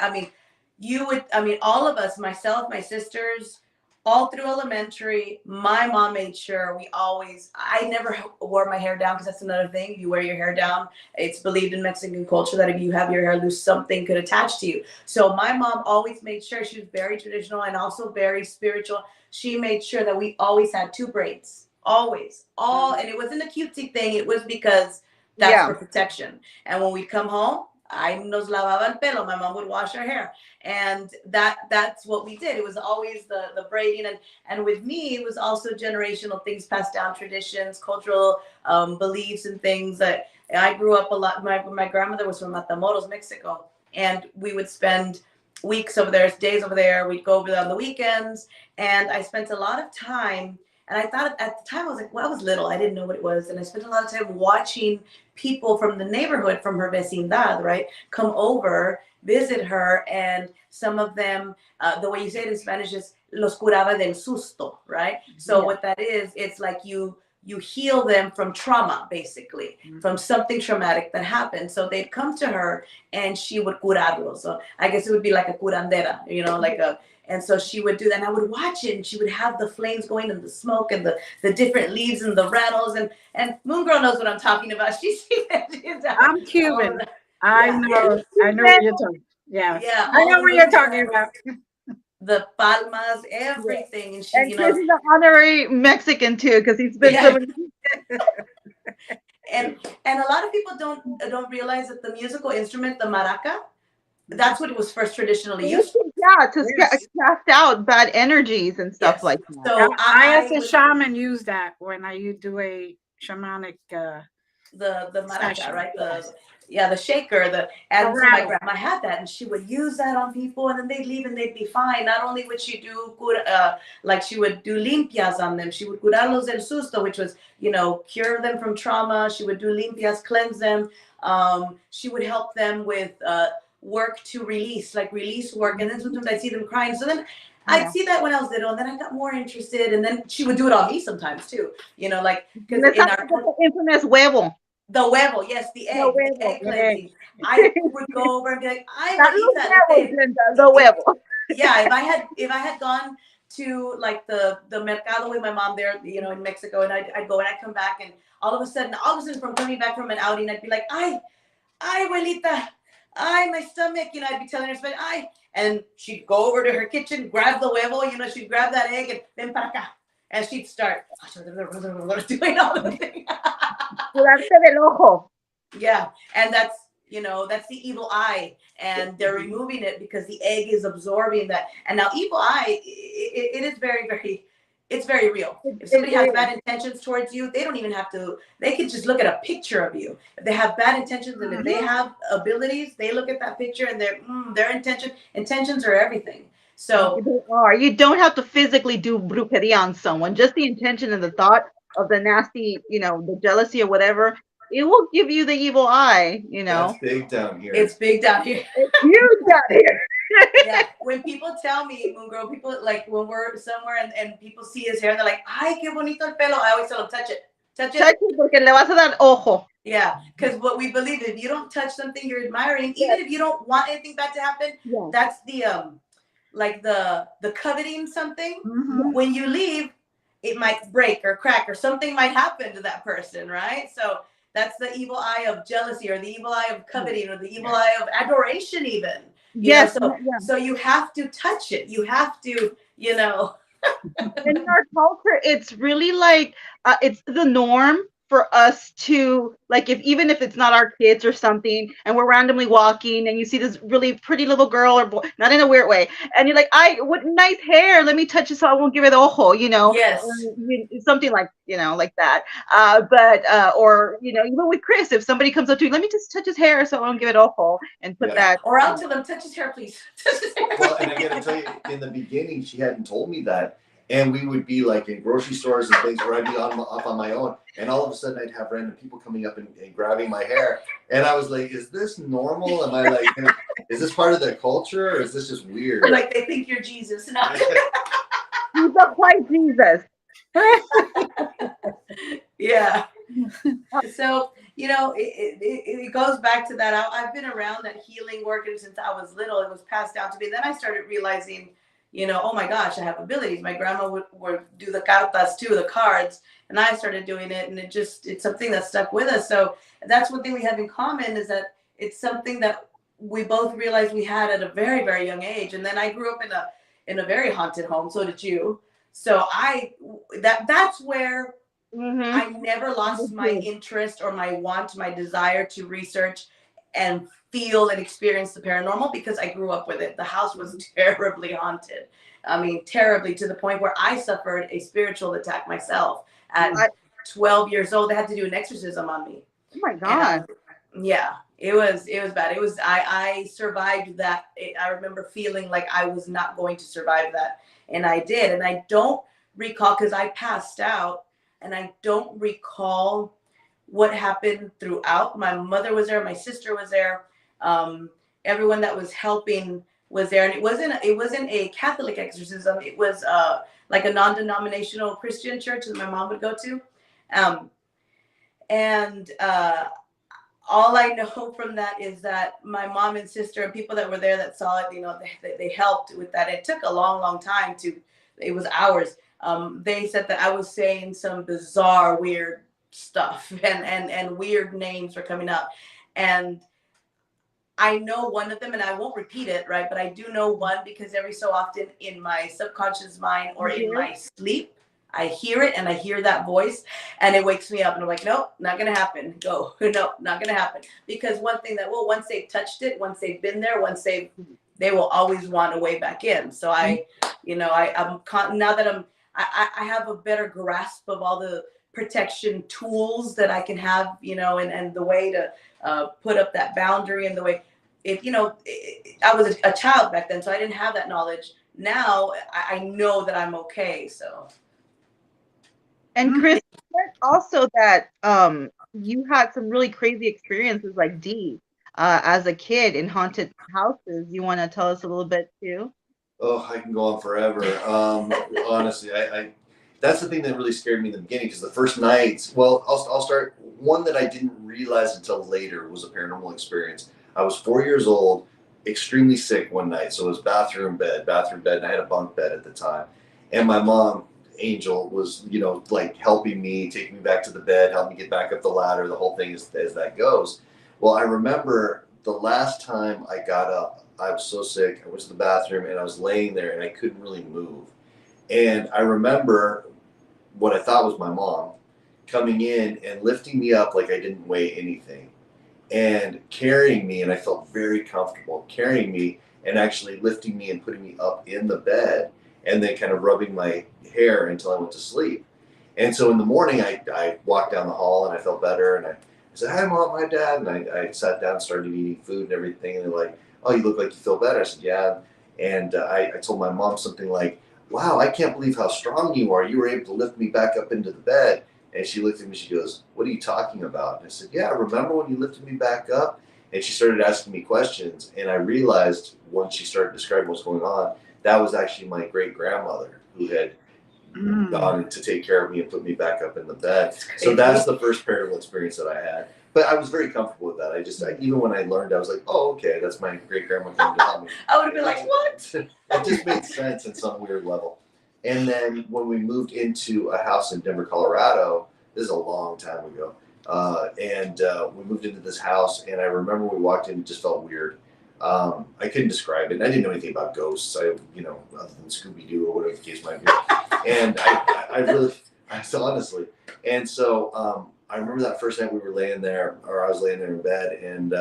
Speaker 4: all of us, myself, my sisters, all through elementary, my mom made sure I never wore my hair down, because that's another thing. If you wear your hair down, it's believed in Mexican culture that if you have your hair loose, something could attach to you. So my mom always made sure, she was very traditional and also very spiritual. She made sure that we always had 2 braids, always, and it wasn't a cutesy thing. It was because that's for protection. And when we'd come home, nos lavaba el pelo. My mom would wash her hair. And that's what we did. It was always the braiding. And with me, it was also generational things passed down, traditions, cultural beliefs and things that I grew up a lot. My grandmother was from Matamoros, Mexico. And we would spend weeks over there, days over there. We'd go over there on the weekends. And I spent a lot of time. And I thought at the time, I was like, well, I was little. I didn't know what it was. And I spent a lot of time watching people from the neighborhood, from her vecindad, right, come over, visit her. And some of them, the way you say it in Spanish is los curaba del susto, right? So what that is, it's like you heal them from trauma, basically, from something traumatic that happened. So they'd come to her and she would curarlos. So I guess it would be like a curandera, and so she would do that, and I would watch it, and she would have the flames going and the smoke and the different leaves and the rattles, and Moongirl knows what I'm talking about. She's
Speaker 1: I'm Cuban. I know what you're talking. Yeah. I know what you're talking about.
Speaker 4: The palmas, everything, and she,
Speaker 2: and Chris is an honorary Mexican too, because he's been so many.
Speaker 4: and a lot of people don't realize that the musical instrument, the maraca, that's what it was first traditionally used for.
Speaker 2: Yeah, to cast out bad energies and stuff like that.
Speaker 1: So I as a shaman use that when I do a shamanic
Speaker 4: the maraca, session. Right? The shaker, and so my grandma had that, and she would use that on people, and then they'd leave and they'd be fine. Not only would she do like she would do limpias on them, she would curarlos del susto, which was cure them from trauma. She would do limpias, cleanse them. She would help them with work to release work, and then sometimes I'd see them crying. So then I'd see that when I was little, and then I got more interested, and then she would do it on me sometimes too. Like because in our
Speaker 2: infamous huevo.
Speaker 4: The huevo, yes, the egg, the egg cleansing. I would go over and be like, I will eat that egg.
Speaker 2: The huevo.
Speaker 4: Yeah, if I had gone to like the mercado with my mom there, in Mexico, and I'd go and I'd come back, and all of a sudden from coming back from an outing, I'd be like, ay, abuelita, ay, my stomach, I'd be telling her Spanish, ay, and she'd go over to her kitchen, grab the huevo, she'd grab that egg and ven para acá, and she'd start doing all the things. Yeah, and that's the evil eye, and they're removing it because the egg is absorbing that. And now evil eye, it is very, very, it's very real. If somebody has bad intentions towards you, they don't even have to, they can just look at a picture of you. If they have bad intentions, and if they have abilities, they look at that picture, and their intentions are everything. So
Speaker 2: you don't have to physically do brujeria on someone. Just the intention and the thought of the nasty, the jealousy or whatever, it will give you the evil eye,
Speaker 3: That's big down here.
Speaker 4: It's big down here.
Speaker 2: It's huge out here.
Speaker 4: Yeah, when people tell me, Moongirl, people like when we're somewhere and people see his hair, they're like, "Ay, qué bonito el pelo." I always tell them, "Touch it, touch it."
Speaker 2: Touch it porque le vas a dar ojo.
Speaker 4: Yeah, because what we believe, if you don't touch something you're admiring, even if you don't want anything bad to happen, that's the like the coveting something.
Speaker 1: Mhm.
Speaker 4: When you leave, it might break or crack or something might happen to that person, right? So that's the evil eye of jealousy or the evil eye of coveting or the evil eye of adoration even.
Speaker 2: Yes.
Speaker 4: So you have to touch it. You have to,
Speaker 2: In our culture, it's really like it's the norm for us to like even if it's not our kids or something, and we're randomly walking and you see this really pretty little girl or boy, not in a weird way, and you're like, what nice hair, let me touch it so I won't give it ojo,
Speaker 4: Yes.
Speaker 2: Something like like that. But or even with Chris, if somebody comes up to you, let me just touch his hair so I won't give it ojo and put that.
Speaker 4: Or I'll tell them, touch his hair, please. Touch his hair.
Speaker 3: Well, and I gotta tell you, in the beginning, she hadn't told me that. And we would be like in grocery stores and things where I'd be off on my own. And all of a sudden I'd have random people coming up and grabbing my hair. And I was like, is this normal? Am I like, is this part of the culture or is this just weird?
Speaker 4: Like they think you're Jesus. No.
Speaker 2: He's a white Jesus.
Speaker 4: Yeah. So, it goes back to that. I've been around that healing work since I was little. It was passed down to me. Then I started realizing, oh my gosh, I have abilities. My grandma would do the cartas too, the cards, and I started doing it, and it's something that stuck with us. So that's one thing we have in common is that it's something that we both realized we had at a very, very young age. And then I grew up in a very haunted home. So did you. So that's where I never lost my interest or my desire to research and feel and experience the paranormal because I grew up with it. The house was terribly haunted. I mean, terribly, to the point where I suffered a spiritual attack myself. At 12 years old, they had to do an exorcism on me.
Speaker 2: Oh my God.
Speaker 4: It was bad. I survived that. I remember feeling like I was not going to survive that. And I did. And I don't recall, because I passed out, and I don't recall what happened throughout. My mother was there. My sister was there. Everyone that was helping was there. And it wasn't a Catholic exorcism. It was like a non-denominational Christian church that my mom would go to. All I know from that is that my mom and sister and people that were there that saw it, they helped with that. It took a long, long time it was hours. They said that I was saying some bizarre, weird stuff and weird names were coming up. And I know one of them, and I won't repeat it, right? But I do know one because every so often in my subconscious mind or in my sleep, I hear it and I hear that voice and it wakes me up and I'm like, nope, not going to happen. Go. No, not going to happen. Because one thing that, once they've touched it, once they've been there, they will always want a way back in. So now that I have a better grasp of all the protection tools that I can have, and the way to put up that boundary and the way, I was a child back then, so I didn't have that knowledge. Now I know that I'm okay. So.
Speaker 2: And Chris, also that you had some really crazy experiences like D as a kid in haunted houses. You want to tell us a little bit too?
Speaker 3: Oh, I can go on forever. Honestly, I that's the thing that really scared me in the beginning, because the first nights, I'll start one that I didn't realize until later was a paranormal experience. I was 4 years old, extremely sick one night. So it was bathroom bed, and I had a bunk bed at the time. And my mom, Angel, was, like helping me, taking me back to the bed, helping me get back up the ladder, the whole thing as that goes. Well, I remember the last time I got up, I was so sick, I went to the bathroom and I was laying there and I couldn't really move. And I remember what I thought was my mom coming in and lifting me up like I didn't weigh anything and carrying me, and I felt very comfortable carrying me and actually lifting me and putting me up in the bed and then kind of rubbing my hair until I went to sleep. And so in the morning, I walked down the hall and I felt better. And I said, hi, Mom, hi, Dad. And I sat down and started eating food and everything. And they're like, oh, you look like you feel better. I said, yeah. And I told my mom something like, wow, I can't believe how strong you are. You were able to lift me back up into the bed And she looked at me, she goes, "What are you talking about?" And I said, "Yeah, remember when you lifted me back up?" And she started asking me questions. And I realized once she started describing what's going on, that was actually my great-grandmother who had gone to take care of me and put me back up in the bed. So that's the first paranormal experience that I had. But I was very comfortable with that. Even when I learned, I was like, "Oh, okay, that's my great-grandma coming to help me."
Speaker 4: I would have been like, "What?"
Speaker 3: It just made sense in some weird level. And then when we moved into a house in Denver, Colorado, this is a long time ago, we moved into this house, and I remember we walked in, and it just felt weird. I couldn't describe it. I didn't know anything about ghosts. Other than Scooby Doo or whatever the case might be. And honestly, and so I remember that first night we were laying there, or I was laying there in bed, and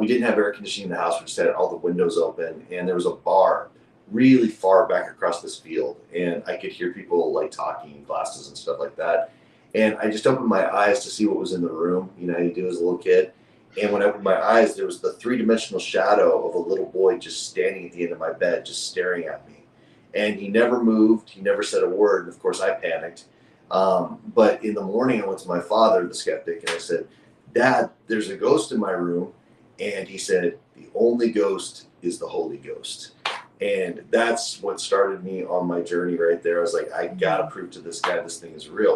Speaker 3: we didn't have air conditioning in the house. We just had all the windows open, and there was a bar really far back across this field, and I could hear people like talking in classes and stuff like that. And I just opened my eyes to see what was in the room. You know how you do as a little kid. And when I opened my eyes, there was the three-dimensional shadow of a little boy just standing at the end of my bed, just staring at me. And he never moved. He never said a word. And of course, I panicked. But in the morning, I went to my father, the skeptic, and I said, "Dad, there's a ghost in my room." And he said, "The only ghost is the Holy Ghost." And that's what started me on my journey right there. I was like, I got to prove to this guy this thing is real.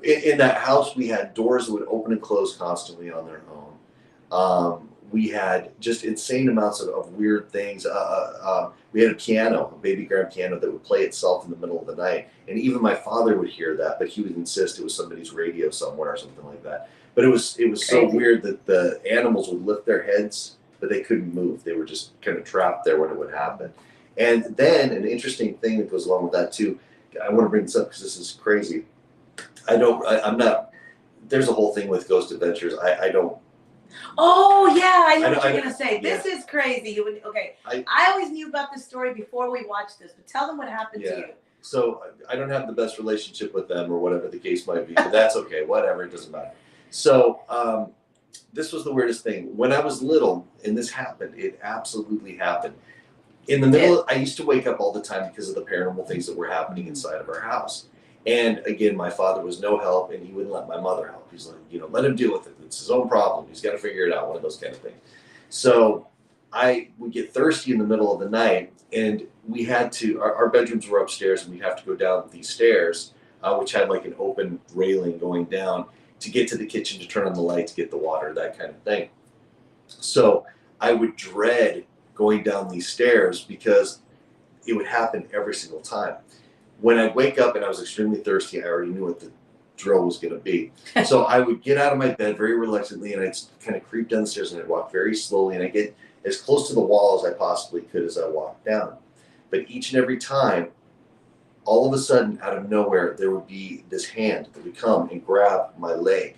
Speaker 3: In that house, we had doors that would open and close constantly on their own. We had just insane amounts of weird things. We had a piano, a baby grand piano that would play itself in the middle of the night. And even my father would hear that, but he would insist it was somebody's radio somewhere or something like that. But it was so weird that the animals would lift their heads, but they couldn't move. They were just kind of trapped there when it would happen. And then an interesting thing that goes along with that too, I want to bring this up because this is crazy. There's a whole thing with Ghost Adventures. I don't.
Speaker 4: Oh yeah, I know what you're gonna say. This is crazy. I always knew about this story before we watched this, but tell them what happened to you.
Speaker 3: So I don't have the best relationship with them or whatever the case might be, but that's okay. Whatever, it doesn't matter. So this was the weirdest thing. When I was little, and this happened, it absolutely happened. In the middle, I used to wake up all the time because of the paranormal things that were happening inside of our house. And again, my father was no help, and he wouldn't let my mother help. He's like, let him deal with it. It's his own problem. He's got to figure it out, one of those kind of things. So I would get thirsty in the middle of the night, and we had to, our bedrooms were upstairs, and we'd have to go down these stairs, which had like an open railing going down to get to the kitchen to turn on the light, to get the water, that kind of thing. So I would dread going down these stairs because it would happen every single time. When I'd wake up and I was extremely thirsty, I already knew what the drill was going to be. So I would get out of my bed very reluctantly, and I'd kind of creep down the stairs, and I'd walk very slowly, and I'd get as close to the wall as I possibly could as I walked down. But each and every time, all of a sudden, out of nowhere, there would be this hand that would come and grab my leg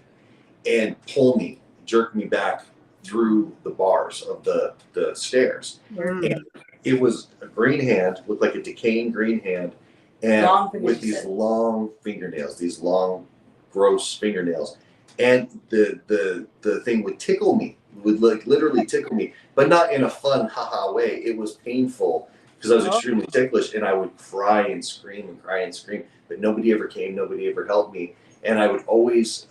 Speaker 3: and pull me, jerk me back through the bars of the stairs. And it was a green hand, looked like a decaying green hand, and with these long fingernails, these long, gross fingernails. And the thing would tickle me, would like literally tickle me, but not in a fun, haha way. It was painful because I was extremely ticklish, and I would cry and scream, but nobody ever came, nobody ever helped me. And I would always,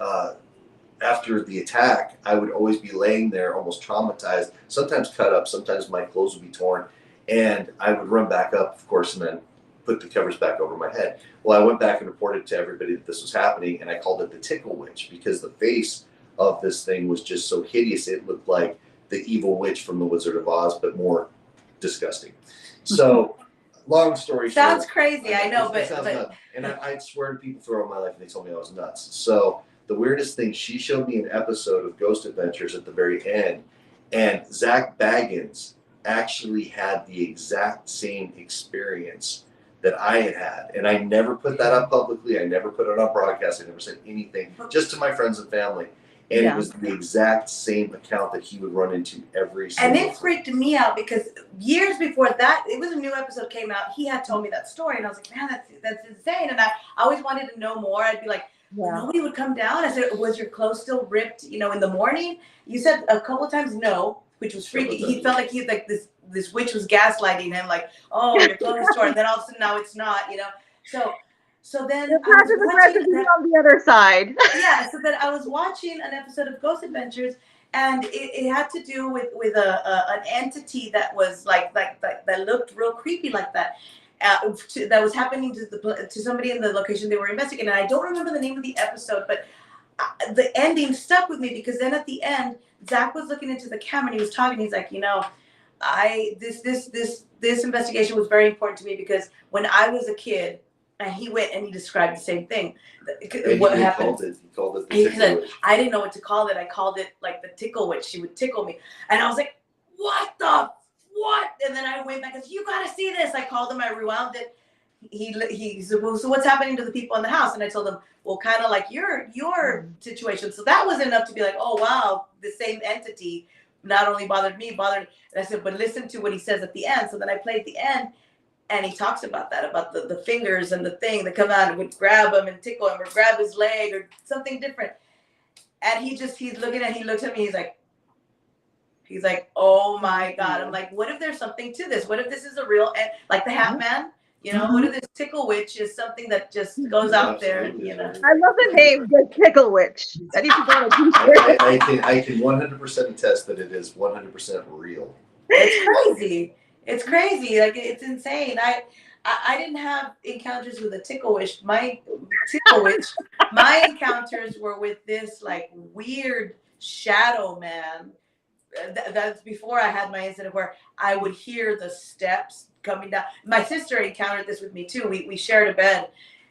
Speaker 3: after the attack, I would always be laying there almost traumatized, sometimes cut up, sometimes my clothes would be torn, and I would run back up, of course, and then put the covers back over my head. Well, I went back and reported to everybody that this was happening, and I called it the Tickle Witch because the face of this thing was just so hideous. It looked like the evil witch from The Wizard of Oz, but more disgusting. So, long story short.
Speaker 4: Sounds crazy, I know, but
Speaker 3: and I swear to people throughout my life, and they told me I was nuts. So the weirdest thing, she showed me an episode of Ghost Adventures at the very end, and Zach Baggins actually had the exact same experience that I had. And I never put that up publicly. I never put it on broadcast. I never said anything, just to my friends and family. And it was the exact same account that he would run into every single time.
Speaker 4: And it freaked me out because years before that, it was a new episode came out. He had told me that story, and I was like, man, that's insane. And I always wanted to know more. I'd be like, nobody would come down. I said, was your clothes still ripped, in the morning? You said a couple of times no, which was freaky. He felt like this witch was gaslighting him, like, oh, your clothes are torn. And then all of a sudden now it's not, So So then
Speaker 2: The
Speaker 4: I was
Speaker 2: passive
Speaker 4: watching
Speaker 2: aggressive is on the other side.
Speaker 4: yeah, so then I was watching an episode of Ghost Adventures, and it had to do with an entity that was that looked real creepy like that. That was happening to somebody in the location they were investigating. And I don't remember the name of the episode, but the ending stuck with me because then at the end, Zach was looking into the camera and he was talking. He's like, this investigation was very important to me because when I was a kid, and he went and he described the same thing. What happened?
Speaker 3: He called it the
Speaker 4: He
Speaker 3: tickle
Speaker 4: said,
Speaker 3: witch.
Speaker 4: I didn't know what to call it. I called it like the tickle witch. She would tickle me. And I was like, what? And then I went back and said, you got to see this. I called him. I rewound it. He said, well, so what's happening to the people in the house? And I told him, well, kind of like your situation. So that was enough to be like, oh, wow, the same entity not only bothered me, and I said, but listen to what he says at the end. So then I played the end. And he talks about that, about the fingers and the thing that come out and would grab him and tickle him or grab his leg or something different. And he looks at me, he's like, oh my God. I'm like, what if there's something to this? What if this is a real, like the Hat Man? What if this tickle witch is something that just goes out there? And,
Speaker 2: I love the name, the Tickle Witch. I need to go on a t-shirt.
Speaker 3: I can 100% attest that it is 100% real.
Speaker 4: It's crazy. Like, it's insane. I didn't have encounters with a tickle witch. My encounters were with this like weird shadow man. That's before I had my incident where I would hear the steps coming down. My sister encountered this with me too. We shared a bed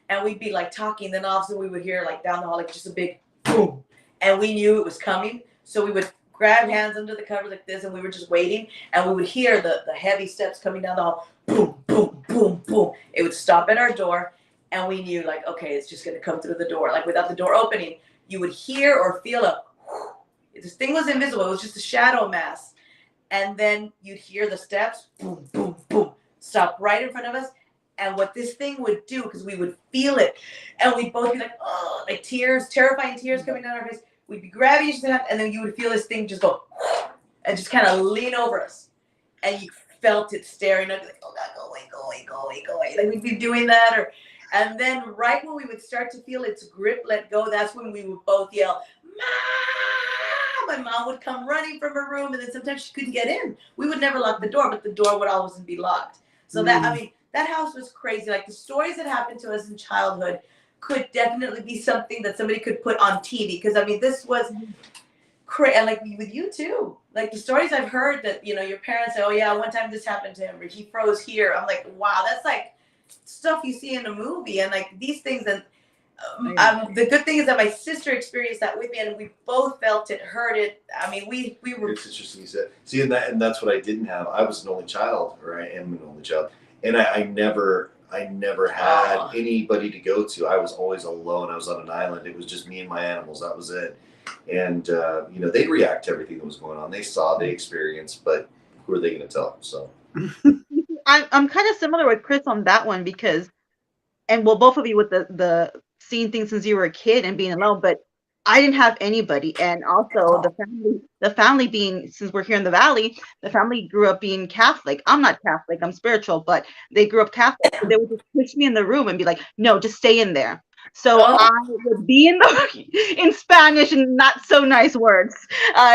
Speaker 4: and we'd be like talking. Then all of a sudden we would hear like down the hall, like just a big boom. And we knew it was coming. So we would grab hands under the covers like this and we were just waiting. And we would hear the heavy steps coming down the hall. Boom, boom, boom, boom. It would stop at our door. And we knew like, okay, it's just going to come through the door. Like without the door opening, you would hear or feel a this thing was invisible. It was just a shadow mass. And then you'd hear the steps, boom, boom, boom, stop right in front of us. And what this thing would do, because we would feel it, and we'd both be like, oh, like tears, terrifying tears coming down our face. We'd be grabbing each other, and then you would feel this thing just go, and just kind of lean over us. And you felt it staring at us, like, oh God, go away, go away, go away, go away. Like we'd be doing that. And then right when we would start to feel its grip let go, that's when we would both yell, Mom! My mom would come running from her room, and then sometimes she couldn't get in. We would never lock the door, but the door would always be locked. So that house was crazy. Like the stories that happened to us in childhood could definitely be something that somebody could put on TV. Because this was crazy. And like with you too. Like the stories I've heard that, your parents say, oh yeah, one time this happened to him, or he froze here. I'm like, wow, that's like stuff you see in a movie. And like these things, and the good thing is that my sister experienced that with me, and we both felt it, heard it. We were.
Speaker 3: It's interesting you said. See, and that's what I didn't have. I was an only child, or I am an only child, and I never had anybody to go to. I was always alone. I was on an island. It was just me and my animals. That was it. And they'd react to everything that was going on. They saw, they experienced, but who are they going to tell? So
Speaker 2: I'm kind of similar with Chris on that one because, and well, both of you with the seeing things since you were a kid and being alone, but I didn't have anybody. And also the family being, since we're here in the Valley, the family grew up being Catholic. I'm not Catholic, I'm spiritual, but they grew up Catholic. So they would just push me in the room and be like, no, just stay in there. So I would be in Spanish and not so nice words.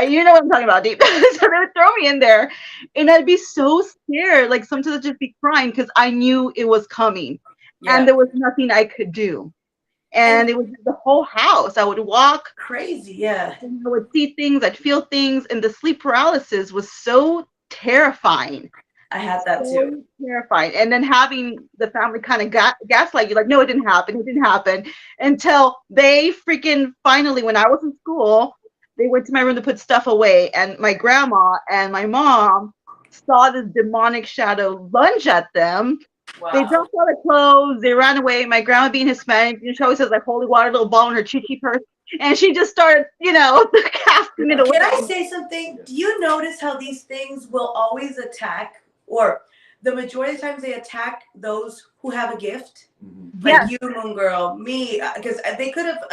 Speaker 2: You know what I'm talking about, Deep. So they would throw me in there and I'd be so scared. Like sometimes I'd just be crying because I knew it was coming and there was nothing I could do. And it was the whole house. I would walk
Speaker 4: crazy, yeah.
Speaker 2: And I would see things, I'd feel things, and the sleep paralysis was so terrifying.
Speaker 4: I had that too.
Speaker 2: Terrifying. And then having the family kind of gaslight you, like, no, it didn't happen, until they freaking finally, when I was in school, they went to my room to put stuff away, and my grandma and my mom saw this demonic shadow lunge at them. Wow. They dropped all the clothes. They ran away. My grandma being Hispanic, she always has like holy water, little ball in her chichi purse, and she just started, casting it away.
Speaker 4: Can I say something? Do you notice how these things will always attack, or the majority of the times they attack those who have a gift? Like you, Moongirl, me, because they could have.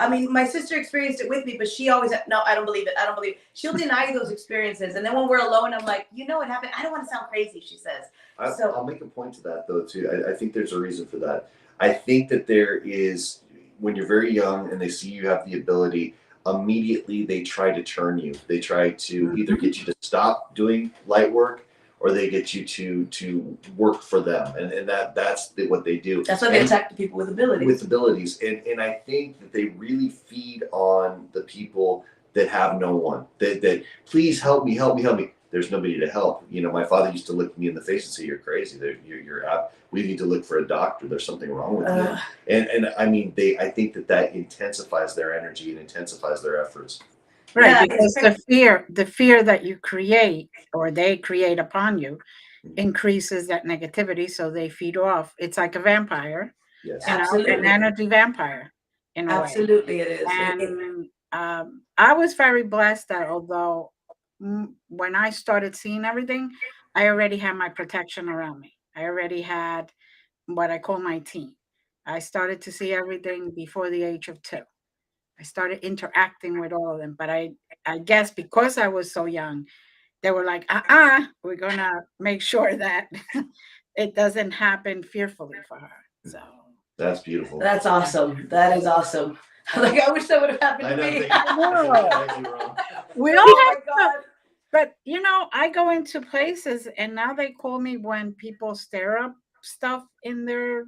Speaker 4: My sister experienced it with me, but she always no, I don't believe it. She'll deny those experiences, and then when we're alone, I'm like, it happened. I don't want to sound crazy, she says.
Speaker 3: I'll make a point to that though too. I think there's a reason for that. I think that there is, when you're very young and they see you have the ability, immediately they try to turn you. They try to either get you to stop doing light work, or they get you to work for them, and that's what they do.
Speaker 4: That's why they attack the people with abilities.
Speaker 3: With abilities, and I think that they really feed on the people that have no one. That please help me, help me, help me. There's nobody to help. You know, my father used to look me in the face and say, "You're crazy. You're out. We need to look for a doctor. There's something wrong with you." And I mean, I think that intensifies their energy and intensifies their efforts.
Speaker 1: Right,
Speaker 4: Yeah,
Speaker 1: because the fear that you create or they create upon you increases that negativity, so they feed off. It's like a vampire,
Speaker 3: Yes.
Speaker 1: you know, an
Speaker 4: Absolutely.
Speaker 1: energy vampire in a way.
Speaker 4: Absolutely, it is.
Speaker 1: And I was very blessed that although when I started seeing everything, I already had my protection around me. I already had what I call my team. I started to see everything before the age of 2. I started interacting with all of them, but I guess because I was so young, they were like, we're gonna make sure that it doesn't happen fearfully for her. So
Speaker 3: That's beautiful.
Speaker 4: That's awesome. That is awesome. Like, I wish that would have happened
Speaker 3: I
Speaker 4: to
Speaker 3: know.
Speaker 4: me.
Speaker 1: we all
Speaker 4: Oh
Speaker 1: have
Speaker 4: my
Speaker 1: stuff,
Speaker 4: God.
Speaker 1: but you know, I go into places and now they call me when people stir up stuff in their,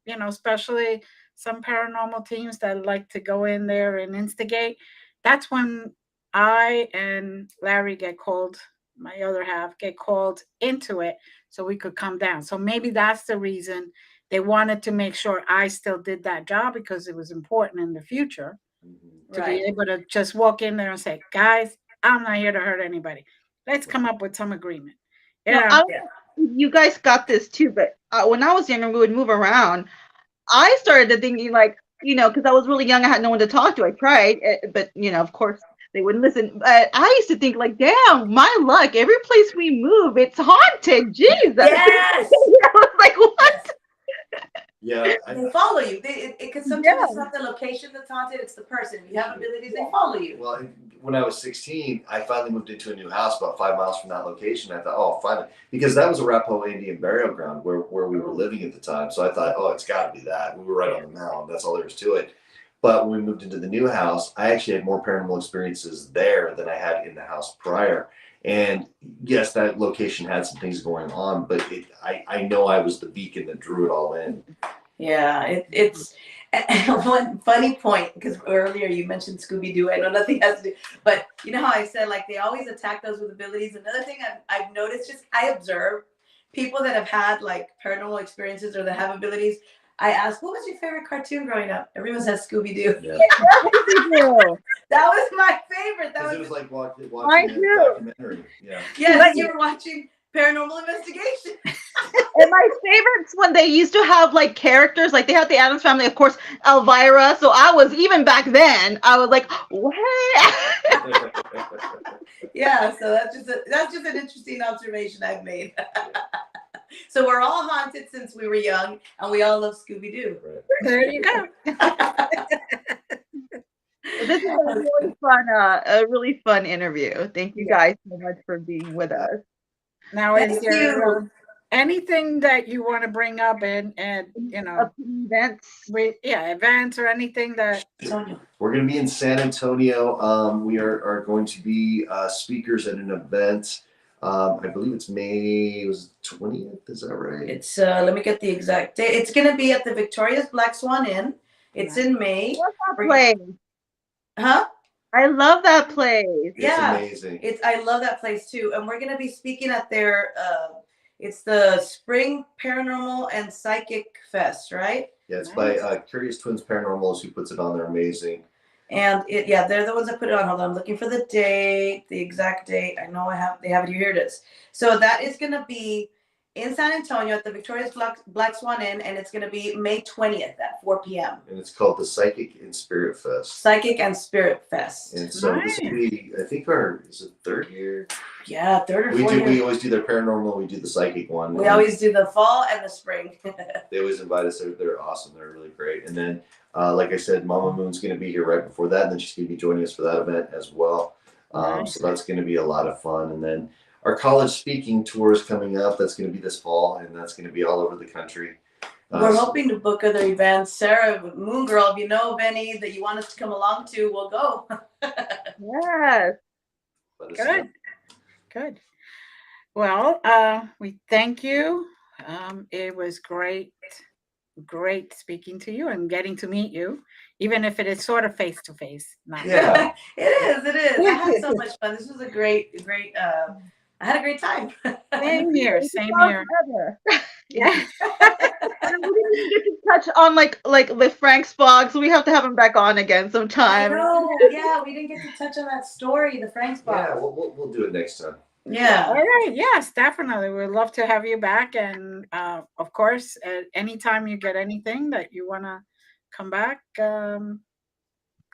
Speaker 1: you know, especially some paranormal teams that like to go in there and instigate. That's when I and Larry get called, my other half get called into it so we could come down. So maybe that's the reason they wanted to make sure I still did that job, because it was important in the future to
Speaker 4: Right.
Speaker 1: be able to just walk in there and say, guys, I'm not here to hurt anybody. Let's come up with some agreement. You
Speaker 2: No,
Speaker 1: know,
Speaker 2: I don't know if you guys got this too, but when I was younger, we would move around. I started thinking like, you know, because I was really young, I had no one to talk to. I tried, but you know, of course, they wouldn't listen. But I used to think like, damn, my luck. Every place we move, it's haunted. Jesus.
Speaker 4: Yes.
Speaker 2: I was like, what?
Speaker 3: Yeah.
Speaker 4: They follow you. It could sometimes it's not the location that's haunted, it's the person. If you have abilities, they follow you.
Speaker 3: Well, when I was 16, I finally moved into a new house about 5 miles from that location. I thought, oh, finally, because that was a Arapaho Indian burial ground where we were living at the time. So I thought, oh, it's got to be that. We were right on the mound. That's all there was to it. But when we moved into the new house, I actually had more paranormal experiences there than I had in the house prior. And yes, that location had some things going on, but I know I was the beacon that drew it all in.
Speaker 4: Yeah, it's one funny point, because earlier you mentioned Scooby-Doo. I know nothing has to do, but you know how I said like they always attack those with abilities. Another thing I've noticed, just I observe people that have had like paranormal experiences or that have abilities. I ask, what was your favorite cartoon growing up? Everyone says Scooby-Doo.
Speaker 3: Yeah.
Speaker 4: That was my favorite. That
Speaker 3: Because
Speaker 4: was
Speaker 3: it was like watching
Speaker 2: I
Speaker 3: a
Speaker 2: do.
Speaker 3: documentary. Yeah.
Speaker 4: yes, you were watching Paranormal Investigation.
Speaker 2: And my favorites when they used to have like characters, like they had the Addams Family, of course, Elvira. So I was, even back then, I was like, what?
Speaker 4: Yeah, so that's just an interesting observation I've made. So we're all haunted since we were young, and we all love Scooby-Doo.
Speaker 1: there you go.
Speaker 2: This is a really fun interview. Thank you guys so much for being with us.
Speaker 1: Now, is
Speaker 4: Thank
Speaker 1: there
Speaker 4: you.
Speaker 1: anything that you want to bring up and you know,
Speaker 2: Events.
Speaker 1: events or anything that
Speaker 3: We're going to be in San Antonio. We are going to be speakers at an event. I believe it's May 20th. Is that right?
Speaker 4: It's let me get the exact date. It's going to be at the Victoria's Black Swan Inn. It's in May.
Speaker 2: What's that place?
Speaker 4: Huh?
Speaker 2: I love that place.
Speaker 4: Yeah,
Speaker 3: it's amazing.
Speaker 4: I love that place too. And we're going to be speaking at their it's the Spring Paranormal and Psychic Fest, right?
Speaker 3: Yeah, it's by Curious Twins Paranormals who puts it on. They're amazing.
Speaker 4: And they're the ones that put it on. Hold on, I'm looking for the date, the exact date. I know they have it here. Here it is. So that is going to be in San Antonio at the Victoria's Black Swan Inn, and it's going to be May 20th at 4 p.m.
Speaker 3: And it's called the Psychic and Spirit Fest.
Speaker 4: Psychic and Spirit Fest.
Speaker 3: And so this will be, I think, is it third year?
Speaker 4: Yeah, third or fourth year.
Speaker 3: We always do their paranormal. We do the psychic one.
Speaker 4: We always do the fall and the spring.
Speaker 3: They always invite us. They're awesome. They're really great. And then, like I said, Mama Moon's going to be here right before that, and then she's going to be joining us for that event as well. So that's going to be a lot of fun. And then our college speaking tour is coming up. That's going to be this fall, and that's going to be all over the country.
Speaker 4: We're hoping to book other events. Sarah, Moongirl, if you know of any that you want us to come along to, we'll go.
Speaker 2: Yes.
Speaker 1: Good. Good. Well, we thank you. It was great speaking to you and getting to meet you, even if it is sort of face to face.
Speaker 3: Yeah.
Speaker 4: It is. I had so much fun. This was a great, I had a great time.
Speaker 1: Same here. Same here. Yeah.
Speaker 2: And we didn't even get to touch on like the Frank's box. We have to have him back on again
Speaker 4: I
Speaker 2: sometime.
Speaker 4: know. Yeah, we didn't get to touch on that story, the Frank's box.
Speaker 3: Yeah, we'll do it next time.
Speaker 4: Yeah.
Speaker 1: All right. Yes, definitely. We'd love to have you back. And of course, at any time you get anything that you want to come back, come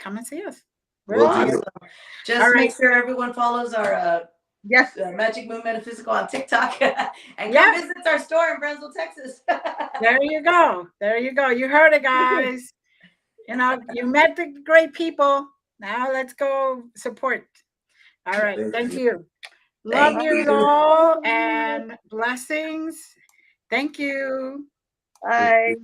Speaker 1: and see us.
Speaker 3: Will
Speaker 1: Really.
Speaker 3: do.
Speaker 4: Just
Speaker 1: All
Speaker 4: make
Speaker 1: right.
Speaker 4: sure everyone follows our
Speaker 2: Yes.
Speaker 4: Magic Moon Metaphysical on TikTok and
Speaker 1: Yeah.
Speaker 4: come visit our store in Brownsville, Texas.
Speaker 1: There you go. There you go. You heard it, guys. You know, you met the great people. Now let's go support. All right. Thank you. Love
Speaker 4: Thank
Speaker 1: you
Speaker 4: you.
Speaker 1: all and blessings. Thank you.
Speaker 2: Bye.